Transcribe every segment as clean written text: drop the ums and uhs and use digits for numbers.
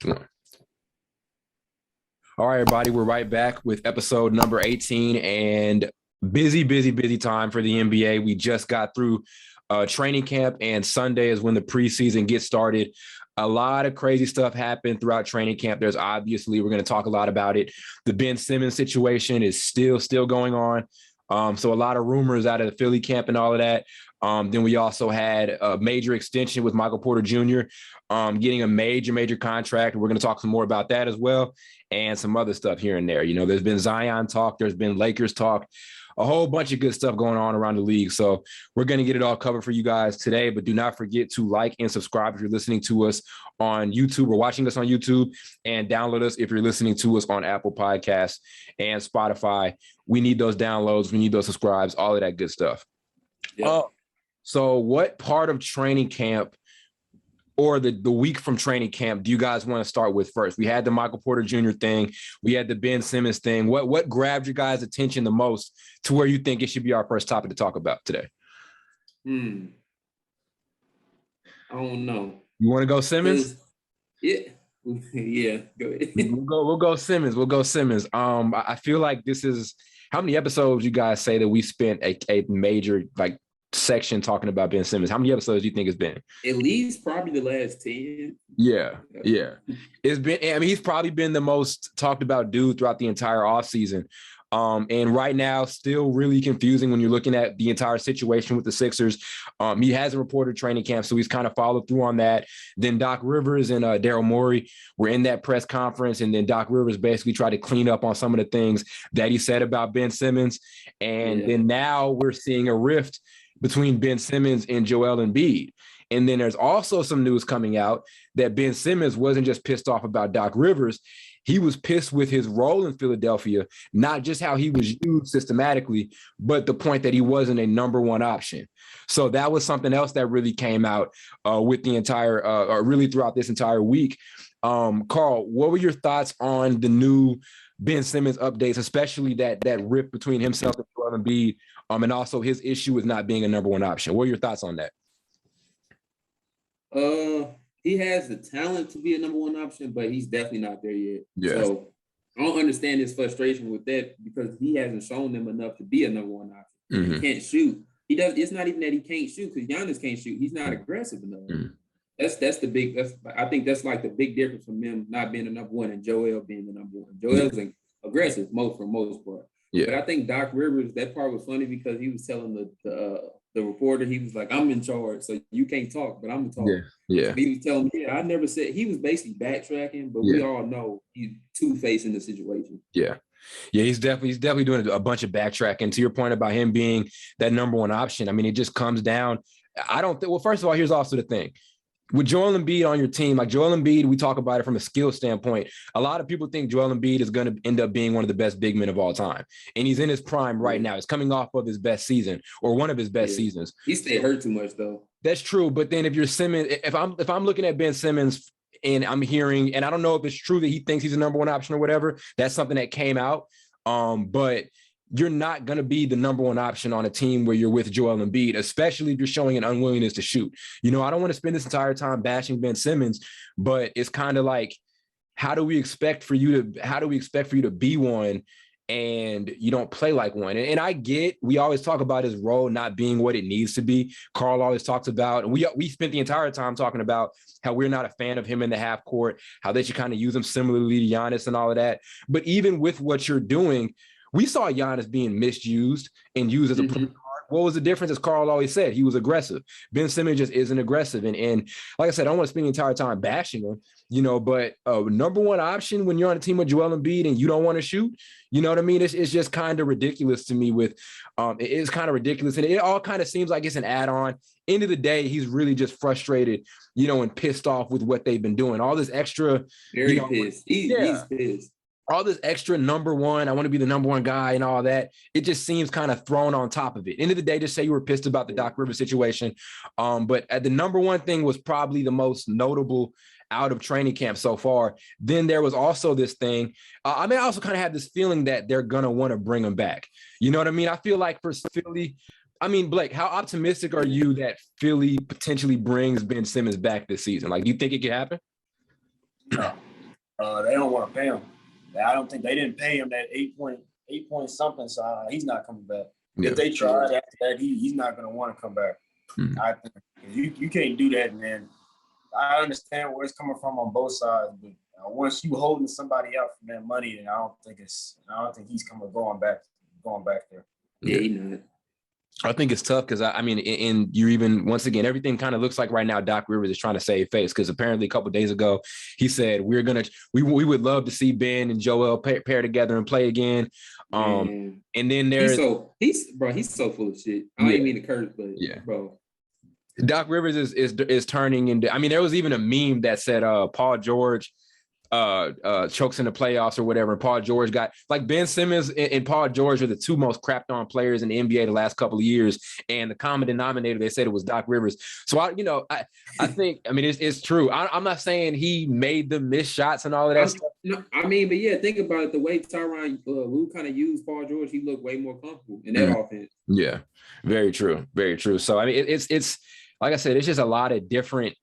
All right, everybody, we're right back with episode number 18 and busy time for the NBA. We just got through training camp, and Sunday is when the preseason gets started. A lot of crazy stuff happened throughout training camp. There's obviously, we're going to talk a lot about it. The Ben Simmons situation is still going on. So a lot of rumors out of the Philly camp and all of that. Then we also had a major extension with Michael Porter Jr. Getting a major contract. We're going to talk some more about that as well, and some other stuff here and there. You know, there's been Zion talk, there's been Lakers talk, a whole bunch of good stuff going on around the league. So we're going to get it all covered for you guys today, but do not forget to like and subscribe if you're listening to us on YouTube or watching us on YouTube, and download us if you're listening to us on Apple Podcasts and Spotify. We need those downloads. We need those subscribes, all of that good stuff. Yeah. So what part of training camp or the week from training camp do you guys want to start with first? We had the Michael Porter Jr. thing. We had the Ben Simmons thing. What grabbed your guys' attention the most to where you think it should be our first topic to talk about today? I don't know. You want to go Simmons? Yeah. Yeah, go ahead. We'll go Simmons. I feel like this is how many episodes you guys say that we spent a major section talking about Ben Simmons. How many episodes do you think it's been? At least probably the last 10. Yeah. It's been, I mean, he's probably been the most talked about dude throughout the entire offseason. And right now, still really confusing when you're looking at the entire situation with the Sixers. He hasn't reported training camp, so he's kind of followed through on that. Then Doc Rivers and Daryl Morey were in that press conference, and then Doc Rivers basically tried to clean up on some of the things that he said about Ben Simmons. And then now we're seeing a rift between Ben Simmons and Joel Embiid. And then there's also some news coming out that Ben Simmons wasn't just pissed off about Doc Rivers. He was pissed with his role in Philadelphia, not just how he was used systematically, but the point that he wasn't a number one option. So that was something else that really came out with the entire, or really throughout this entire week. Carl, what were your thoughts on the new Ben Simmons updates, especially that rift between himself and Joel Embiid, and also his issue with not being a number one option? What are your thoughts on that? He has the talent to be a number one option, but he's definitely not there yet. Yeah. So I don't understand his frustration with that, because he hasn't shown them enough to be a number one option. Mm-hmm. He can't shoot. He does. It's not even that he can't shoot, because Giannis can't shoot. He's not aggressive enough. Mm-hmm. I think that's like the big difference from him not being a number one and Joel being the number one. Joel's aggressive for most part. Yeah. But I think Doc Rivers, that part was funny because he was telling the reporter, he was like, I'm in charge, so you can't talk, but I'm in charge. Yeah. So he was telling me, I never said, he was basically backtracking, but we all know he's two-faced in the situation. Yeah, he's definitely doing a bunch of backtracking. To your point about him being that number one option, I mean, it just comes down. Well, first of all, here's also the thing. With Joel Embiid on your team, like Joel Embiid, we talk about it from a skill standpoint. A lot of people think Joel Embiid is going to end up being one of the best big men of all time. And he's in his prime right now. He's coming off of his best season, or one of his best seasons. He stayed hurt too much, though. That's true. But then if you're Simmons, if I'm looking at Ben Simmons and I'm hearing, and I don't know if it's true that he thinks he's a number one option or whatever, that's something that came out. But you're not going to be the number one option on a team where you're with Joel Embiid, especially if you're showing an unwillingness to shoot. You know, I don't want to spend this entire time bashing Ben Simmons, but it's kind of like, how do we expect for you to be one and you don't play like one? And I get, we always talk about his role not being what it needs to be. Carl always talks about, and we spent the entire time talking about how we're not a fan of him in the half court, how they should kind of use him similarly to Giannis and all of that. But even with what you're doing, we saw Giannis being misused and used as a point guard. What was the difference? As Carl always said, he was aggressive. Ben Simmons just isn't aggressive. And like I said, I don't want to spend the entire time bashing him, you know, but number one option when you're on a team with Joel Embiid and you don't want to shoot, you know what I mean? It's just kind of ridiculous to me with it is kind of ridiculous. And it all kind of seems like it's an add-on. End of the day, he's really just frustrated, you know, and pissed off with what they've been doing. All this extra. Very pissed. He's pissed. All this extra number one, I want to be the number one guy and all that, it just seems kind of thrown on top of it. End of the day, just say you were pissed about the Doc Rivers situation. But the number one thing was probably the most notable out of training camp so far. Then there was also this thing. I also kind of had this feeling that they're going to want to bring him back. You know what I mean? I feel like for Philly, Blake, how optimistic are you that Philly potentially brings Ben Simmons back this season? Like, do you think it could happen? They don't want to pay him. I don't think they didn't pay him that 8 point something. So he's not coming back. Yeah. If they tried after that, he's not going to want to come back. I think you can't do that, man. I understand where it's coming from on both sides, but once you holding somebody out for that money, then I don't think he's going back there. Yeah, he's not. I think it's tough because I mean, and you're even once again, everything kind of looks like right now Doc Rivers is trying to save face because apparently a couple of days ago he said we would love to see Ben and Joel pair together and play again. And then there's he's so full of shit. I don't even mean to curse, but bro. Doc Rivers is turning into. I mean, there was even a meme that said Paul George chokes in the playoffs or whatever. And Paul George got like Ben Simmons and Paul George are the two most crapped on players in the NBA the last couple of years. And the common denominator, they said it was Doc Rivers. So I think, I mean, it's true. I'm not saying he made the missed shots and all of that stuff. No, I mean, but yeah, think about it. The way Tyronn Lue kind of used Paul George, he looked way more comfortable in that offense. Yeah, very true. Very true. So, I mean, it's like I said, it's just a lot of different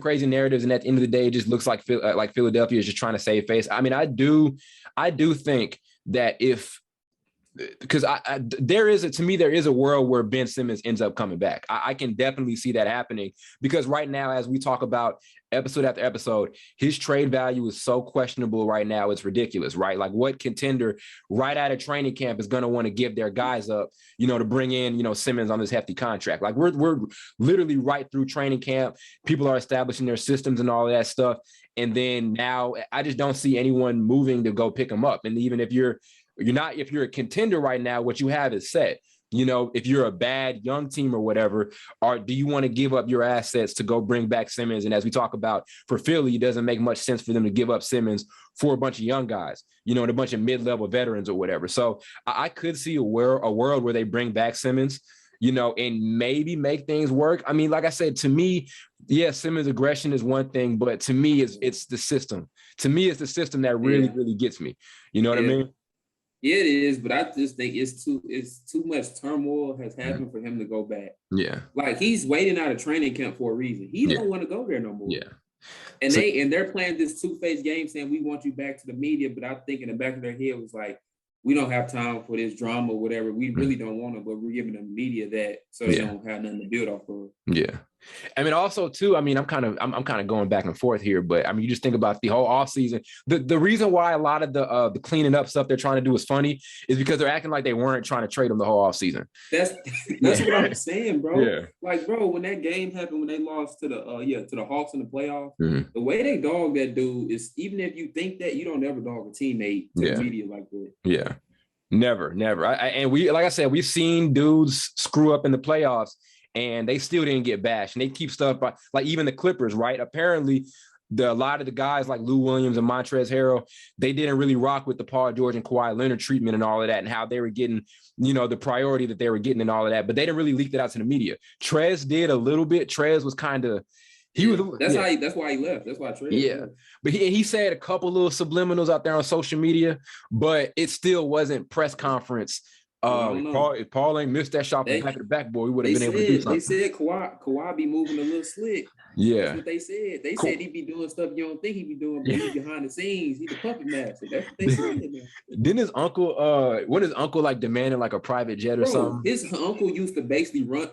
crazy narratives, and at the end of the day, it just looks like Philadelphia is just trying to save face. I mean, I do think that because there is a world where Ben Simmons ends up coming back. I can definitely see that happening because right now, as we talk about episode after episode, his trade value is so questionable right now. It's ridiculous, right? Like what contender right out of training camp is going to want to give their guys up, to bring in, Simmons on this hefty contract? Like we're literally right through training camp. People are establishing their systems and all of that stuff. And then now I just don't see anyone moving to go pick him up. And even if you're a contender right now, what you have is set. If you're a bad young team or whatever, or do you want to give up your assets to go bring back Simmons? And as we talk about for Philly, it doesn't make much sense for them to give up Simmons for a bunch of young guys, and a bunch of mid-level veterans or whatever. So I could see a world where they bring back Simmons, and maybe make things work. I mean, like I said, to me, Simmons' aggression is one thing, but to me, it's the system. To me, it's the system that really, really gets me. You know what I mean? Yeah, it is, but I just think it's too much turmoil has happened for him to go back. Yeah. Like he's waiting out of training camp for a reason. He don't want to go there no more. Yeah. And they're playing this two-faced game saying we want you back to the media, but I think in the back of their head was like, we don't have time for this drama or whatever. We really don't want to, but we're giving the media that so they don't have nothing to build off of. Yeah. I mean, also too, I mean, I'm kind of going back and forth here, but I mean, you just think about the whole offseason. The reason why a lot of the cleaning up stuff they're trying to do is funny is because they're acting like they weren't trying to trade them the whole offseason. That's what I'm saying, bro. Yeah. Like, bro, when that game happened, when they lost to the Hawks in the playoffs, the way they dog that dude is, even if you think that, you don't ever dog a teammate to the media like that. Yeah. Never. And like I said, we've seen dudes screw up in the playoffs and they still didn't get bashed. And they keep stuff by, like even the Clippers, right? Apparently, a lot of the guys like Lou Williams and Montrezl Harrell, they didn't really rock with the Paul George and Kawhi Leonard treatment and all of that and how they were getting, the priority that they were getting and all of that. But they didn't really leak that out to the media. Trez did a little bit. Trez was kind of that's why he left. That's why Trez left. But he said a couple little subliminals out there on social media, but it still wasn't press conference. If Paul ain't missed that shot from the back of the backboard, we would have been able to do something. They said Kawhi be moving a little slick. Yeah. That's what they said. They said he be doing stuff you don't think he be doing, but he's behind the scenes. He's the puppet master. That's what they said. Didn't his uncle, what his uncle like demanding like a private jet or something? His uncle used to basically run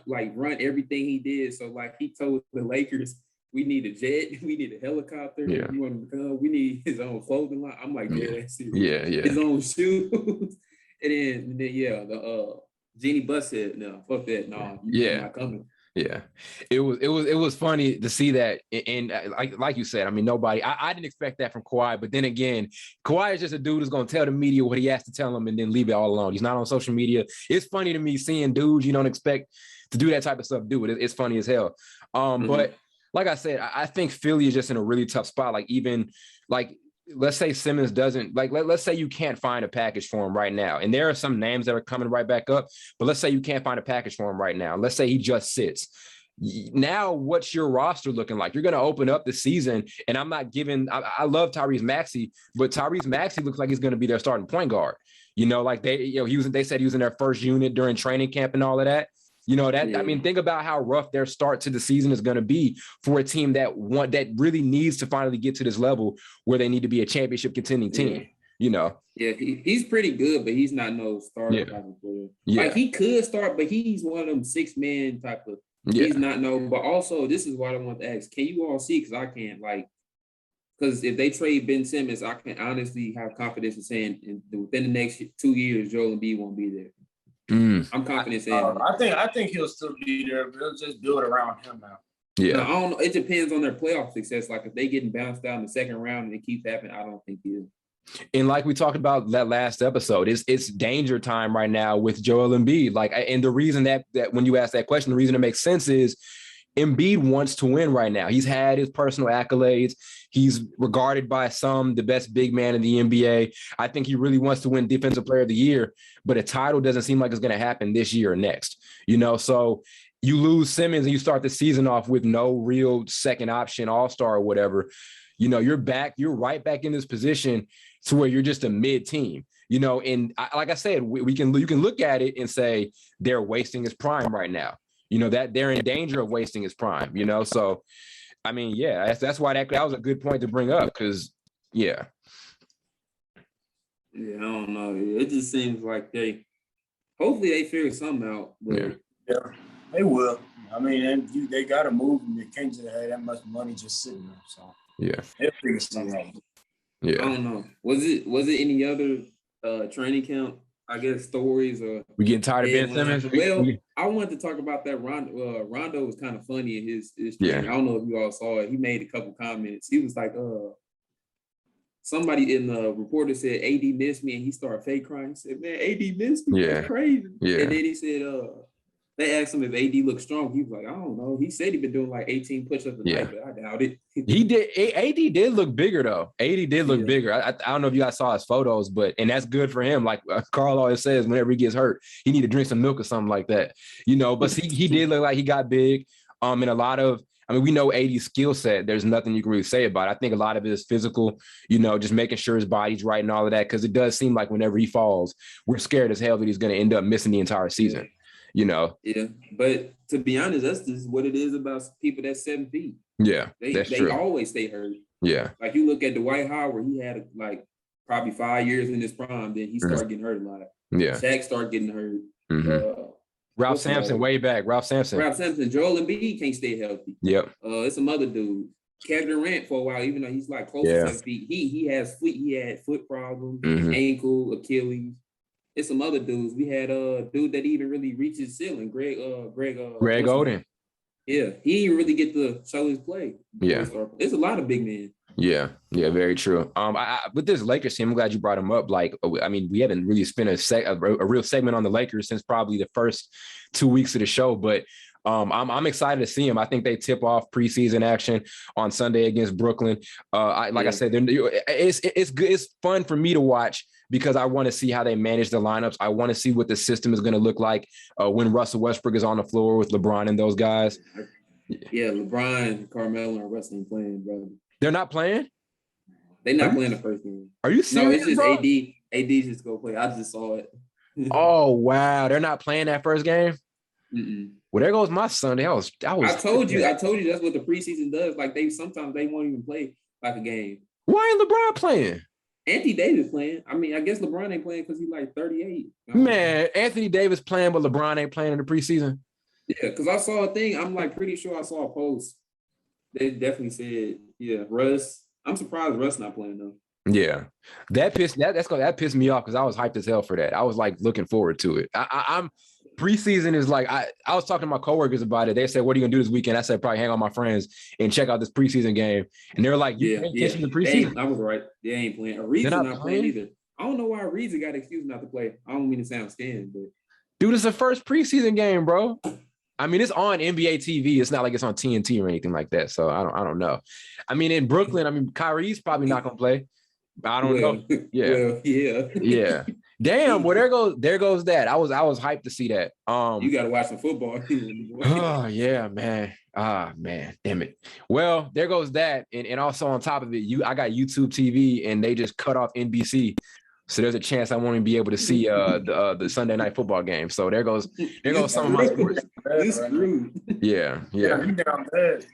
everything he did. So like he told the Lakers, we need a jet, we need a helicopter, we want him to come, we need his own clothing line. I'm like, that's it. Yeah. His own shoes. And then the Jeannie Buss said, no, fuck that. No, you're not coming. Yeah, it was funny to see that, and like you said, I mean, nobody. I didn't expect that from Kawhi, but then again, Kawhi is just a dude who's gonna tell the media what he has to tell them, and then leave it all alone. He's not on social media. It's funny to me seeing dudes you don't expect to do that type of stuff do it. It's funny as hell. But like I said, I think Philly is just in a really tough spot. Like even like. Let's say Simmons doesn't let's say you can't find a package for him right now. And there are some names that are coming right back up, but let's say you can't find a package for him right now. Let's say he just sits. Now, what's your roster looking like? You're going to open up the season, and I'm not giving, I love Tyrese Maxey, but Tyrese Maxey looks like he's going to be their starting point guard. Like they said he was in their first unit during training camp and all of that. You know, I mean, think about how rough their start to the season is going to be for a team that really needs to finally get to this level where they need to be a championship contending team, you know? Yeah, he's pretty good, but he's not no starter type of player. Yeah. Like, he could start, but he's one of them 6-man type of, he's not but also, this is what I want to ask. Can you all see, because I can't, like, because if they trade Ben Simmons, I can honestly have confidence in saying within the next 2 years, Joel Embiid won't be there. I'm confident saying that. I think he'll still be there, but they'll just build around him now. Yeah. No, I don't know. It depends on their playoff success. Like, if they getting bounced out in the second round and it keeps happening, I don't think he is. And like we talked about that last episode, it's danger time right now with Joel Embiid. Like, and the reason that when you ask that question, the reason it makes sense is Embiid wants to win right now. He's had his personal accolades. He's regarded by some the best big man in the NBA. I think he really wants to win Defensive Player of the Year, but a title doesn't seem like it's going to happen this year or next. You know, so you lose Simmons and you start the season off with no real second option all-star or whatever. You know, you're right back in this position to where you're just a mid team. You know, and like I said, you can look at it and say they're wasting his prime right now. You know, that they're in danger of wasting his prime, you know? So, I mean, yeah, that's why that was a good point to bring up because, yeah. Yeah, I don't know. It just seems like hopefully they figure something out. But yeah, they will. I mean, they got to move and they can't just have that much money just sitting there. So, yeah. They'll figure something out. Yeah. I don't know. Was it any other training camp, I guess, stories or we getting tired of Ben Simmons? Well, I wanted to talk about that. Rondo was kind of funny in his training. I don't know if you all saw it. He made a couple comments. He was like, somebody in the reporter said AD missed me, and he started fake crying. He said, "Man, AD missed me. That's crazy." Yeah. And then he said, they asked him if AD looked strong. He was like, "I don't know." He said he'd been doing like 18 push-ups a night, but I doubt it. He did. AD did look bigger though. AD did look bigger. I don't know if you guys saw his photos, and that's good for him. Like Carl always says, whenever he gets hurt, he need to drink some milk or something like that. You know, but he did look like he got big. And a lot of, I mean, we know AD's skill set. There's nothing you can really say about it. I think a lot of it is physical, you know, just making sure his body's right and all of that. Because it does seem like whenever he falls, we're scared as hell that he's going to end up missing the entire season. You know? Yeah. But to be honest, that's just what it is about people that's 7 feet. Yeah. They always stay hurt. Yeah. Like you look at Dwight Howard, he had like probably 5 years in his prime, then he started getting hurt a lot. Yeah. Shaq started getting hurt. Ralph Sampson, way back. Ralph Sampson. Joel Embiid can't stay healthy. Yep. It's some other dudes. Kevin Durant for a while, even though he's like close to 7 feet, he had foot problems, ankle, Achilles. It's some other dudes. We had a dude that even really reached his ceiling, Greg Oden. Yeah, he didn't really get to show his play. Yeah. It's a lot of big men. Yeah, very true. With this Lakers team, I'm glad you brought him up. Like, I mean, we haven't really spent a real segment on the Lakers since probably the first 2 weeks of the show, but I'm excited to see them. I think they tip off preseason action on Sunday against Brooklyn. I said, it's good. It's fun for me to watch because I want to see how they manage the lineups. I want to see what the system is going to look like when Russell Westbrook is on the floor with LeBron and those guys. Yeah, LeBron, Carmelo, and Russ ain't playing, brother. They're not playing? They're not playing the first game. Are you serious? No, it's just bro? AD just go play. I just saw it. Oh, wow. They're not playing that first game? Mm-mm. Well, there goes my Sunday. I told you that's what the preseason does. Like sometimes they won't even play like a game. Why ain't LeBron playing? Anthony Davis playing. I mean, I guess LeBron ain't playing because he's like 38. Man, Anthony Davis playing, but LeBron ain't playing in the preseason. Yeah, because I saw a thing. I'm like pretty sure I saw a post. They definitely said, yeah, Russ. I'm surprised Russ not playing though. Yeah, that pissed me off because I was hyped as hell for that. I was like looking forward to it. I'm preseason is like I was talking to my coworkers about it. They said, "What are you gonna do this weekend?" I said, "Probably hang out with my friends and check out this preseason game." And they're like, "You ain't catching the preseason." I was right. They ain't playing. Ariza not playing either. I don't know why Ariza got excuse not to play. I don't mean to sound scared, but dude, it's the first preseason game, bro. I mean, it's on NBA TV. It's not like it's on TNT or anything like that. So I don't know. I mean, in Brooklyn, Kyrie's probably not gonna play. I don't know. Yeah. Well, yeah. Damn. Well, there goes that. I was hyped to see that. You got to watch some football. Oh yeah, man. Man. Damn it. Well, there goes that. And also on top of it, I got YouTube TV and they just cut off NBC So there's a chance I won't even be able to see the Sunday night football game. So there goes some of my sports. You screwed. Yeah. You down bad.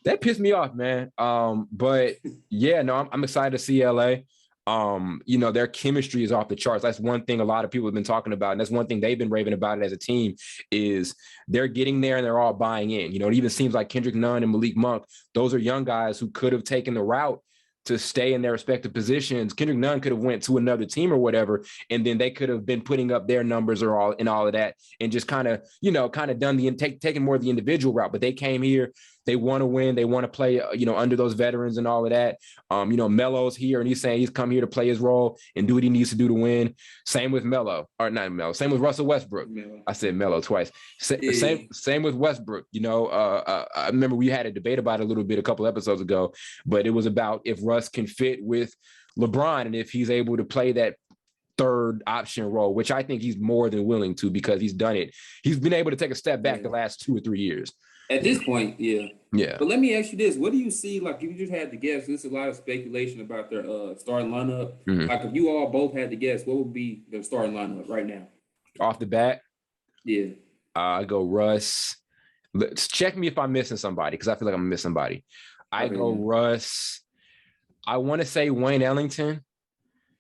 That pissed me off, man. But yeah, no, I'm excited to see LA. You know, their chemistry is off the charts. That's one thing a lot of people have been talking about. And that's one thing they've been raving about it as a team is they're getting there and they're all buying in. You know, it even seems like Kendrick Nunn and Malik Monk, those are young guys who could have taken the route to stay in their respective positions. Kendrick Nunn could have went to another team or whatever, and then they could have been putting up their numbers or all of that, and just kind of done taking more of the individual route. But they came here, they want to win, they want to play, under those veterans and all of that. Melo's here, and he's saying he's come here to play his role and do what he needs to do to win. Same with Same with Russell Westbrook. Melo. I said Melo twice. Same with Westbrook. I remember we had a debate about it a little bit a couple episodes ago, but it was about if Russ can fit with LeBron and if he's able to play that third option role, which I think he's more than willing to because he's done it. He's been able to take a step back the last 2 or 3 years. At this point, yeah. Yeah. But let me ask you this. What do you see, like, if you just had to guess, there's a lot of speculation about their starting lineup. Mm-hmm. Like, if you all both had to guess, what would be their starting lineup right now? Off the bat? Yeah. I go Russ. Let's check me if I'm missing somebody because I feel like I'm missing somebody. I go Russ. I want to say Wayne Ellington.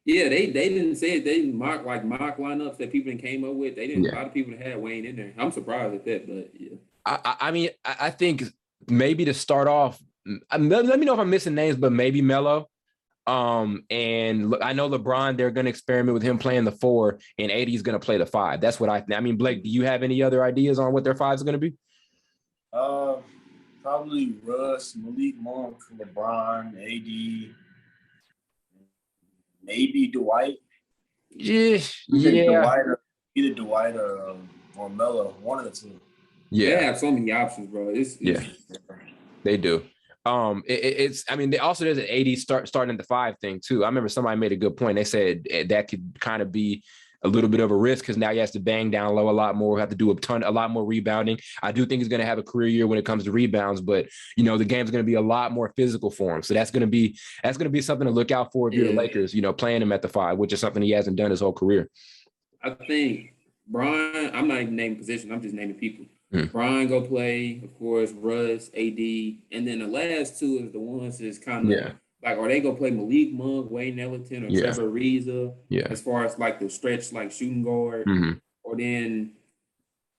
Yeah, they didn't say it. They didn't mock lineups that people came up with. They didn't. A lot of people had Wayne in there. I'm surprised at that, but yeah. I think maybe to start off, let me know if I'm missing names, but maybe Melo. And look, I know LeBron, they're going to experiment with him playing the 4 and AD is going to play the 5. That's what I think. I mean, Blake, do you have any other ideas on what their 5 is going to be? Probably Russ, Malik Monk, LeBron, AD, maybe Dwight. Yeah. Either Dwight or Melo, one of the two. Yeah, they have so many options, bro. It's they do. They also there's an AD starting at the 5 thing too. I remember somebody made a good point. They said that could kind of be a little bit of a risk because now he has to bang down low a lot more, have to do a lot more rebounding. I do think he's going to have a career year when it comes to rebounds, but the game's going to be a lot more physical for him. So that's going to be something to look out for if you're the Lakers, playing him at the 5, which is something he hasn't done his whole career. I think Brian, I'm not even naming positions, I'm just naming people. Brian go play, of course, Russ, AD, and then the last 2 is the ones that's kind of like, are they go play Malik Monk, Wayne Ellington, or Trevor Ariza? Yeah. As far as like the stretch, like shooting guard, or then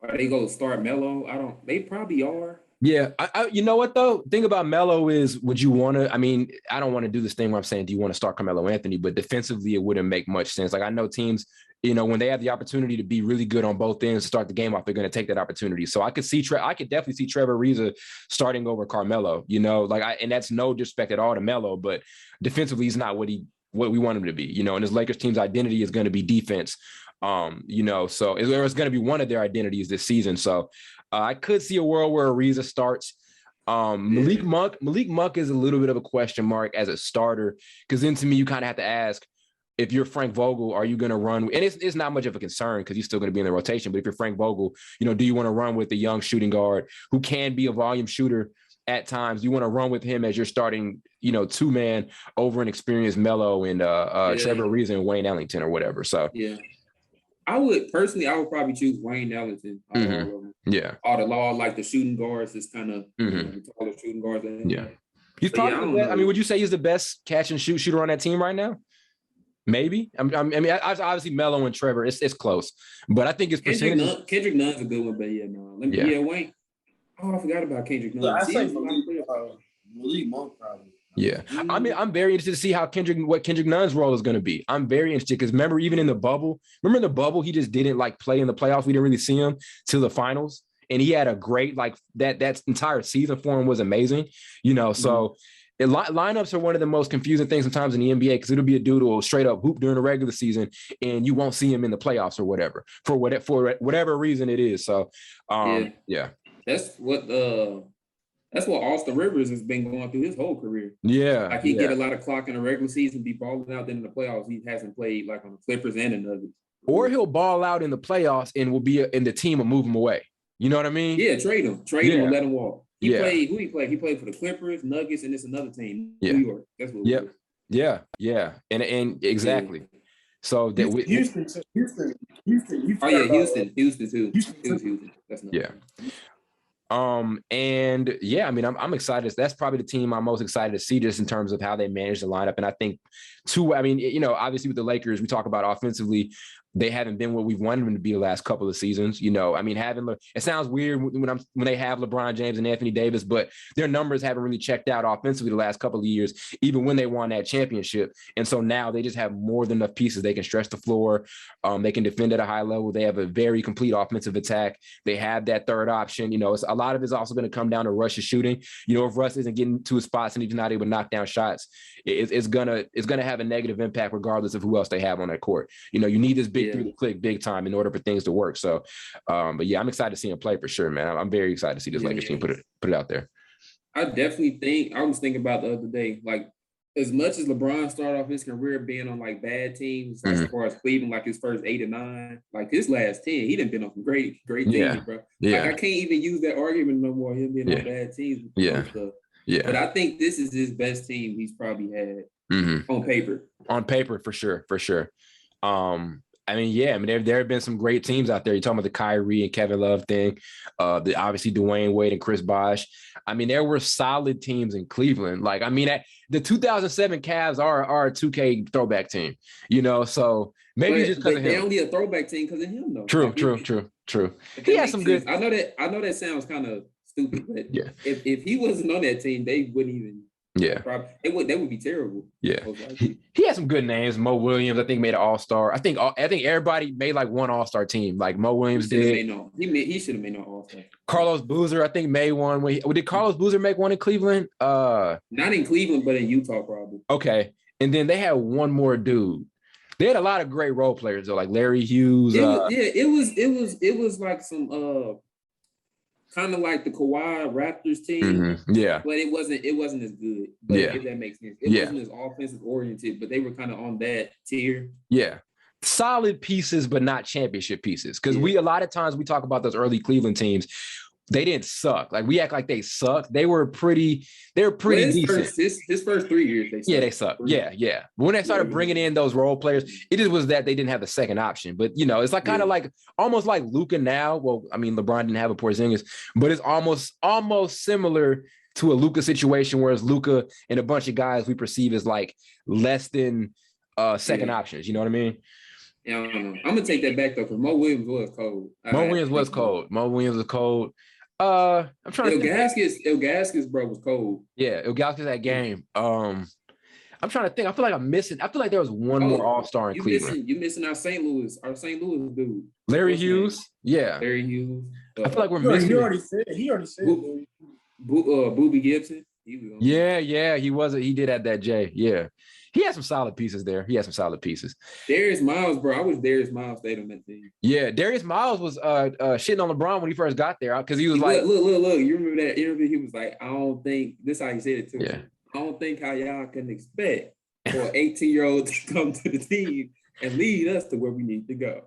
are they go start Melo? They probably are. Yeah, you know what though? Thing about Melo is, would you want to? I mean, I don't want to do this thing where I'm saying, do you want to start Carmelo Anthony? But defensively, it wouldn't make much sense. Like I know teams, when they have the opportunity to be really good on both ends to start the game off, they're going to take that opportunity. So I could definitely see Trevor Ariza starting over Carmelo. And that's no disrespect at all to Melo, but defensively, he's not what we want him to be. And this Lakers team's identity is going to be defense. So it's going to be one of their identities this season. So I could see a world where Ariza starts. Malik Monk is a little bit of a question mark as a starter, because then to me, you kind of have to ask, if you're Frank Vogel, are you going to run? And it's not much of a concern because he's still going to be in the rotation. But if you're Frank Vogel, do you want to run with the young shooting guard who can be a volume shooter at times? Do you want to run with him as you're starting, 2-man over an experienced Melo and Trevor Ariza and Wayne Ellington or whatever? So yeah. I would probably choose Wayne Ellington. All the law, like the shooting guards, is kind of the taller shooting guards. He's probably. Would you say he's the best catch and shoot shooter on that team right now? Maybe. Obviously Melo and Trevor, it's close, but I think it's percentage. Kendrick Nunn's a good one, but Wayne. Oh, I forgot about Kendrick Nunn. I say Malik Monk probably. Yeah, I'm very interested to see what Kendrick Nunn's role is going to be. I'm very interested because remember, even in the bubble, he just didn't play in the playoffs. We didn't really see him till the finals, and he had a great that entire season for him was amazing. So lineups are one of the most confusing things sometimes in the NBA because it'll be a dude who will straight up hoop during the regular season, and you won't see him in the playoffs or whatever for whatever reason it is. So That's what Austin Rivers has been going through his whole career. Yeah. He get a lot of clock in the regular season, be balling out. Then in the playoffs, he hasn't played on the Clippers and the Nuggets. Or he'll ball out in the playoffs and will be and the team will move him away. You know what I mean? Yeah, trade him and let him walk. He played for the Clippers, Nuggets, and it's another team, New York. That's what. Yeah. And exactly. So that Houston. Oh yeah, Houston too. Houston. That's not. Yeah. And yeah, I mean, I'm excited. That's probably the team I'm most excited to see just in terms of how they manage the lineup. And I think too, I mean, you know, obviously with the Lakers, we talk about offensively, they haven't been what we've wanted them to be the last couple of seasons. You know, I mean, it sounds weird when they have LeBron James and Anthony Davis, but their numbers haven't really checked out offensively the last couple of years, even when they won that championship. And so now they just have more than enough pieces. They can stretch the floor. They can defend at a high level. They have a very complete offensive attack. They have that third option. You know, a lot of it's also going to come down to Russ's shooting. You know, if Russ isn't getting to his spots and he's not able to knock down shots, it's gonna have a negative impact regardless of who else they have on that court. You know, you need this big three to click big time in order for things to work. So, but yeah, I'm excited to see him play for sure, man. I'm very excited to see this Lakers team put it out there. I definitely think I was thinking about the other day, like as much as LeBron started off his career being on like bad teams, like as far as Cleveland, like his first 8 or 9, like his last 10, he done been on some great teams, bro. Yeah. Like I can't even use that argument no more. Him being on bad teams. Yeah. But I think this is his best team he's probably had on paper. On paper, for sure. I mean, there have been some great teams out there. You're talking about the Kyrie and Kevin Love thing, obviously Dwayne Wade and Chris Bosh. I mean, there were solid teams in Cleveland. Like, I mean, the 2007 Cavs are a 2K throwback team, you know, so maybe just because of him. They're only a throwback team because of him, though. True. He has some good. I know that sounds kind of stupid, but if he wasn't on that team, they wouldn't even. They would be terrible. Yeah, he had some good names. Mo Williams, I think, made an All-Star. I think everybody made like one All-Star team. Like Mo Williams did. He should have made no All-Star. Carlos Boozer, I think, made one. Did Carlos Boozer make one in Cleveland? Not in Cleveland, but in Utah, probably. Okay, and then they had one more dude. They had a lot of great role players though, like Larry Hughes. It was like some kind of like the Kawhi Raptors team, but it wasn't as good. But if that makes sense, it wasn't as offensive oriented, but they were kind of on that tier. Yeah, solid pieces, but not championship pieces. Because a lot of times we talk about those early Cleveland teams. They didn't suck. Like we act like they sucked. They were pretty decent. His first 3 years, they sucked. Yeah, they sucked. Yeah. When they started bringing in those role players, it just was that they didn't have the second option. But, you know, it's like kind of like almost like Luka now. Well, I mean, LeBron didn't have a Porzingis, but it's almost similar to a Luka situation, whereas Luka and a bunch of guys we perceive as like less than second options. You know what I mean? Yeah, I don't know. I'm gonna take that back though, because Mo Williams was cold. Mo Williams was cold. I'm trying to Ilgaskis, bro, was cold. Yeah, Ilgaskis that game. I'm trying to think. I feel like there was one more All-Star in Cleveland. You missing our St. Louis dude. Larry Hughes. Yeah. Larry Hughes. I feel like we're missing. He already said. Booby Gibson. He was. He did at that J. Yeah. He had some solid pieces there. Darius Miles, bro. I wish Darius Miles stayed on that team. Yeah, Darius Miles was shitting on LeBron when he first got there because he was like, look. You remember that interview? He was like, I don't think this is how he said it too. Yeah. I don't think how y'all can expect for an 18-year-old to come to the team and lead us to where we need to go.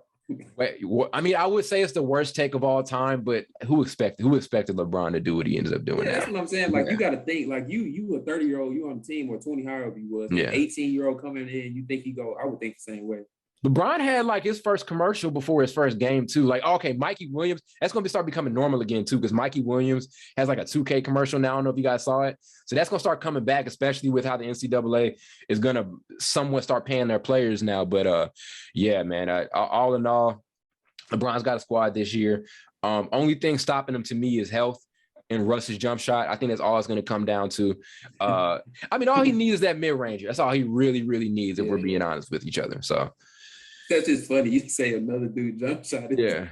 Wait, I mean, I would say it's the worst take of all time, but who expected LeBron to do what he ended up doing? That's what I'm saying. Like, you got to think, like, you a 30-year-old, you on the team, or 20, however he was. Yeah. 18-year-old coming in, you think I would think the same way. LeBron had like his first commercial before his first game too. Like, okay, Mikey Williams, that's going to start becoming normal again too, because Mikey Williams has like a 2K commercial now. I don't know if you guys saw it. So that's going to start coming back, especially with how the NCAA is going to somewhat start paying their players now. But yeah, man, all in all, LeBron's got a squad this year. Only thing stopping him to me is health and Russ's jump shot. I think that's all it's going to come down to. I mean, all he needs is that mid-ranger. That's all he really, really needs if we're being honest with each other. So that's just funny. You say another dude jump shot. Yeah.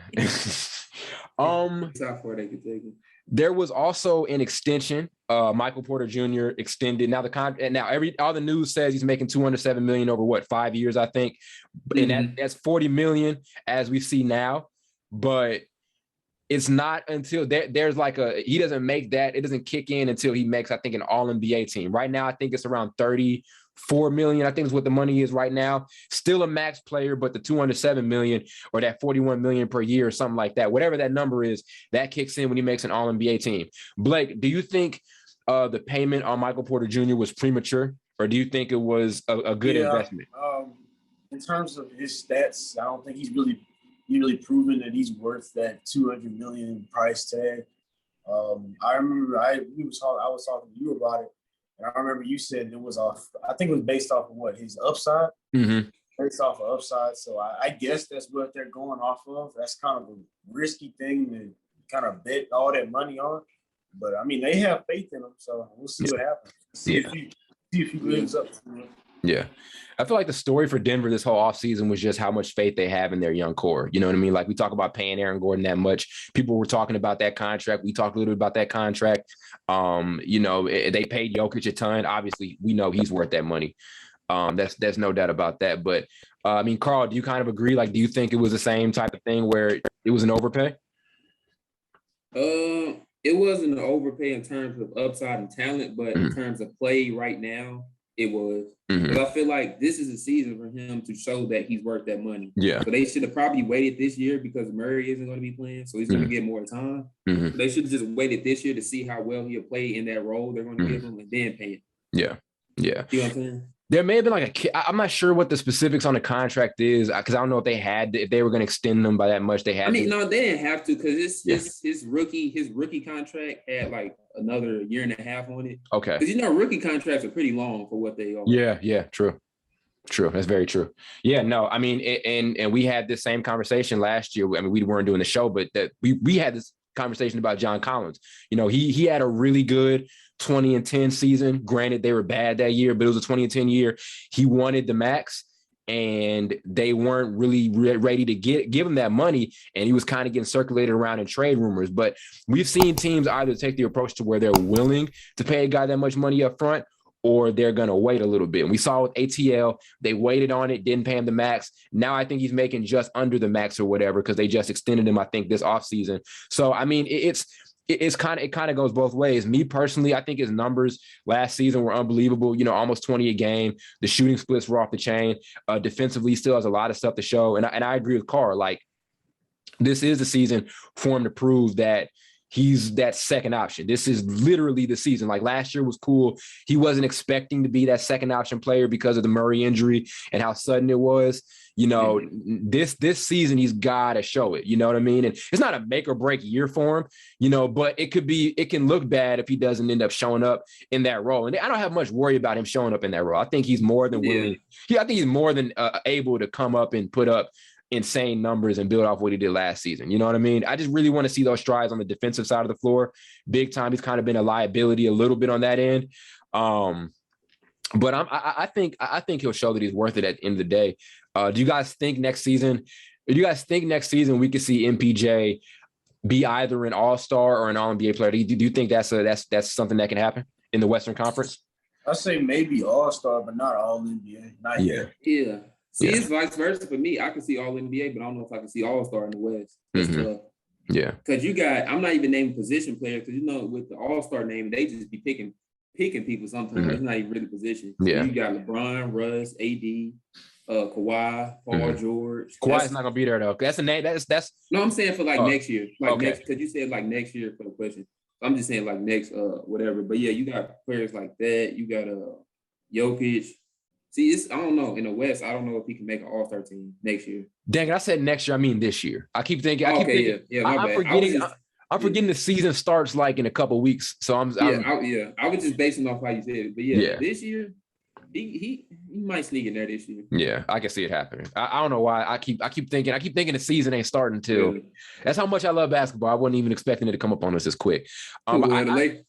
How far they could take him. There was also an extension. Michael Porter Jr. extended. Now all the news says he's making $207 million over 5 years, I think, and that's $40 million as we see now. But it's not until there's like he doesn't make that. It doesn't kick in until he makes, I think, an All-NBA team. Right now, I think it's around $34 million. I think is what the money is right now. Still a max player, but the $207 million or that $41 million per year or something like that, whatever that number is, that kicks in when he makes an All-NBA team. Blake, do you think the payment on Michael Porter Jr. was premature, or do you think it was a good investment? in terms of his stats, I don't think he's really proven that he's worth that $200 million price tag. I remember I was talking to you about it, and I remember you said it was off. I think it was based off of what, his upside. Mm-hmm. Based off of upside. So I guess that's what they're going off of. That's kind of a risky thing to kind of bet all that money on. But I mean, they have faith in him, so we'll see what happens. See if he lives up to it. Yeah. I feel like the story for Denver this whole offseason was just how much faith they have in their young core. You know what I mean? Like, we talk about paying Aaron Gordon that much. People were talking about that contract. We talked a little bit about that contract. They paid Jokic a ton. Obviously, we know he's worth that money. There's no doubt about that. But I mean, Carl, do you kind of agree? Like, do you think it was the same type of thing where it was an overpay? It wasn't an overpay in terms of upside and talent, but in terms of play right now, it was. Because I feel like this is a season for him to show that he's worth that money. Yeah. So they should have probably waited this year because Murray isn't going to be playing, so he's going to get more time. So they should have just waited this year to see how well he'll play in that role they're going to give him and then pay him. Yeah. Yeah. You know what I'm saying? There may have been like I'm not sure what the specifics on the contract is, because I don't know if they were going to extend them by that much. They no, they didn't have to, because his rookie contract had like another year and a half on it. Okay. Because rookie contracts are pretty long for what they are. Yeah, true. That's very true. Yeah, no, I mean, and we had this same conversation last year. I mean, we weren't doing the show, but that we had this conversation about John Collins. He had a really good 20-10 season. Granted, they were bad that year, but it was a 20-10 year. He wanted the max, and they weren't really ready to give him that money, and he was kind of getting circulated around in trade rumors. But we've seen teams either take the approach to where they're willing to pay a guy that much money up front, or they're going to wait a little bit. And we saw with ATL, they waited on it, didn't pay him the max. Now I think he's making just under the max or whatever, because they just extended him, I think, this offseason. So, I mean, it kind of goes both ways. Me personally, I think his numbers last season were unbelievable. Almost 20 a game. The shooting splits were off the chain. Defensively, he still has a lot of stuff to show. And I agree with Carr. Like, this is the season for him to prove that he's that second option. This is literally the season. Like, last year was cool. He wasn't expecting to be that second option player because of the Murray injury and how sudden it was. This season, he's got to show it. You know what I mean? And it's not a make or break year for him, but it can look bad if he doesn't end up showing up in that role. And I don't have much worry about him showing up in that role. I think he's more than willing. I think he's more than able to come up and put up insane numbers and build off what he did last season. You know what I mean? I just really want to see those strides on the defensive side of the floor. Big time. He's kind of been a liability a little bit on that end. But I think he'll show that he's worth it at the end of the day. Do you guys think next season we could see MPJ be either an all-star or an all-NBA player? Do you think that's something that can happen in the Western Conference? I say maybe all-star, but not all-NBA. Not yet. Yeah. See, it's vice versa for me. I can see all-NBA, but I don't know if I can see all-star in the West. That's tough. Yeah. Because I'm not even naming position players, because with the all-star name, they just be picking people sometimes. It's not even really position. So you got LeBron, Russ, AD, Kawhi, Paul George. Kawhi's not gonna be there though. That's a name. That's. No, I'm saying for next year. Because you said next year for the question. I'm just saying next whatever. But yeah, you got players like that. You got Jokic. See, I don't know. In the West, I don't know if he can make an all-star team next year. Dang it, I said next year. I mean this year. I keep thinking. My bad. I'm forgetting the season starts like in a couple weeks. So I was just basing off how you said it. But this year, he might sneak in there this year. Yeah, I can see it happening. I don't know why. I keep thinking the season ain't starting till. That's how much I love basketball. I wasn't even expecting it to come up on us this quick. LeBron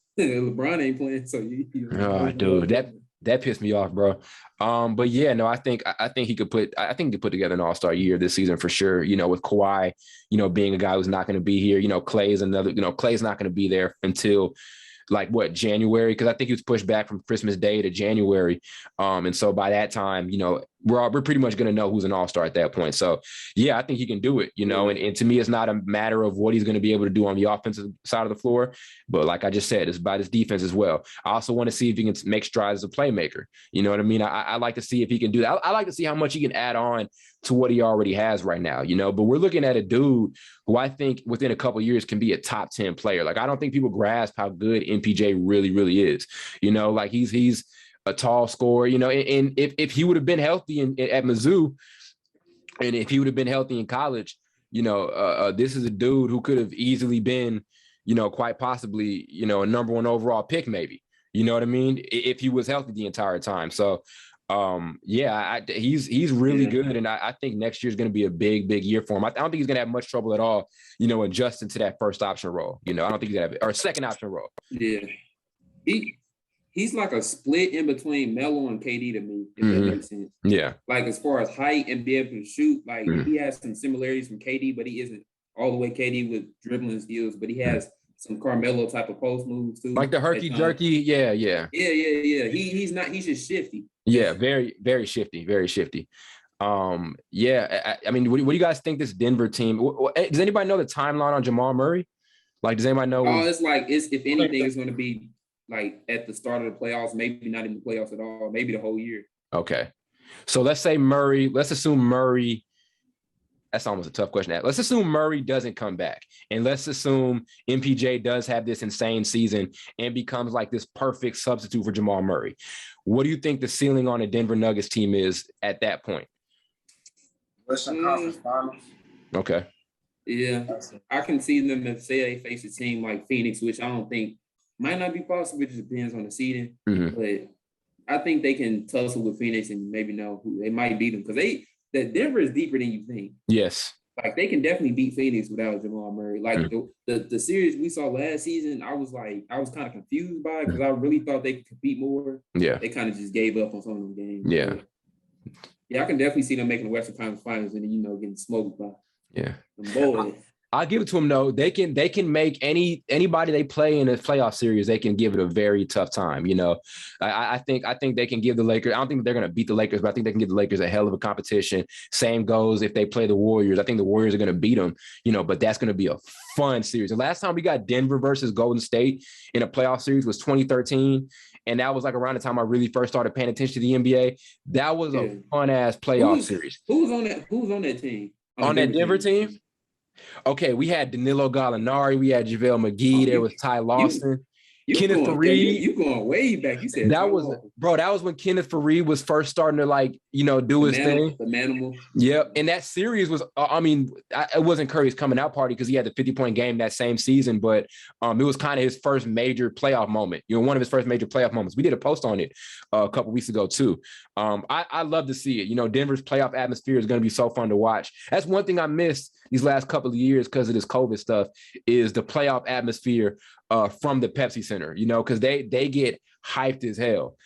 ain't playing, so dude, that pissed me off, bro. But yeah, no, I think he could put together an all-star year this season for sure. With Kawhi, being a guy who's not going to be here. Clay's Clay's not going to be there until January, because I think he was pushed back from Christmas Day to January. And so by that time, we're pretty much going to know who's an all-star at that point. So yeah, I think he can do it, and to me, it's not a matter of what he's going to be able to do on the offensive side of the floor, but like I just said, it's about his defense as well. I also want to see if he can make strides as a playmaker. You know what I mean? I like to see if he can do that. I like to see how much he can add on to what he already has right now, but we're looking at a dude who I think within a couple of years can be a top 10 player. I don't think people grasp how good MPJ really, really is. He's a tall scorer, and if he would have been healthy at Mizzou, and if he would have been healthy in college, this is a dude who could have easily been, quite possibly, a number one overall pick, maybe, you know what I mean? If he was healthy the entire time. So, he's really good. And I think next year is going to be a big, big year for him. I don't think he's going to have much trouble at all, adjusting to that first option role. I don't think he's going to have, or second option role. Yeah. He's like a split in between Melo and KD to me, if that makes sense. Yeah. Like as far as height and be able to shoot, like he has some similarities from KD, but he isn't all the way KD with dribbling skills, but he has some Carmelo type of post moves too. Like the herky jerky. Yeah. He's just shifty. Yeah, very, very shifty, very shifty. I mean, what do you guys think this Denver team? Does anybody know the timeline on Jamal Murray? Like, does anybody know? Oh, it's if anything, it's going to be like at the start of the playoffs, maybe not in the playoffs at all, maybe the whole year. Okay. So let's assume Murray, that's almost a tough question. Let's assume Murray doesn't come back. And let's assume MPJ does have this insane season and becomes like this perfect substitute for Jamal Murray. What do you think the ceiling on a Denver Nuggets team is at that point? Western Conference Finals. Okay. Yeah. I can see them if say they face a team like Phoenix, which I don't think might not be possible. It just depends on the seeding. But I think they can tussle with Phoenix and maybe know who they might beat them because that Denver is deeper than you think. Yes. Like they can definitely beat Phoenix without Jamal Murray. Like the series we saw last season, I was kind of confused by it because I really thought they could compete more. Yeah. They kind of just gave up on some of them games. Yeah. But, yeah, I can definitely see them making the Western Conference Finals and then, getting smoked by them boys. I'll give it to them though. They can make anybody they play in a playoff series, they can give it a very tough time. I think they can give the Lakers. I don't think they're going to beat the Lakers, but I think they can give the Lakers a hell of a competition. Same goes if they play the Warriors. I think the Warriors are going to beat them, but that's going to be a fun series. The last time we got Denver versus Golden State in a playoff series was 2013. And that was like around the time I really first started paying attention to the NBA. That was a fun ass playoff series. Who was on that team? On that Denver team? Okay, we had Danilo Gallinari, we had JaVale McGee, there was Ty Lawson. Kenneth Faried. You going way back. You said that was when Kenneth Faried was first starting to do his thing. The manimal. Yep. And that series was, it wasn't Curry's coming out party because he had the 50-point game that same season, but it was kind of his first major playoff moment. One of his first major playoff moments. We did a post on it a couple weeks ago too. I love to see it. Denver's playoff atmosphere is going to be so fun to watch. That's one thing I missed these last couple of years because of this COVID stuff is the playoff atmosphere from the Pepsi Center, because they get hyped as hell.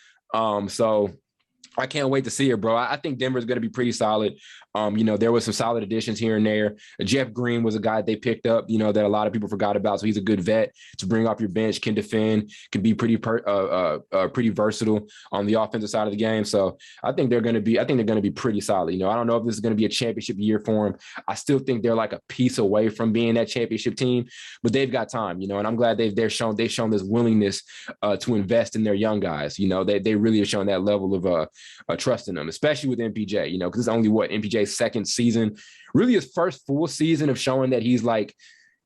So I can't wait to see it, bro. I think Denver's going to be pretty solid. There was some solid additions here and there. Jeff Green was a guy they picked up, that a lot of people forgot about. So he's a good vet to bring off your bench, can defend, can be pretty versatile on the offensive side of the game. So I think they're going to be pretty solid. I don't know if this is going to be a championship year for them. I still think they're like a piece away from being that championship team, but they've got time, and I'm glad they've shown this willingness to invest in their young guys. They really have shown that level of trust in them, especially with MPJ, because it's only MPJ's second season, really his first full season of showing that he's like,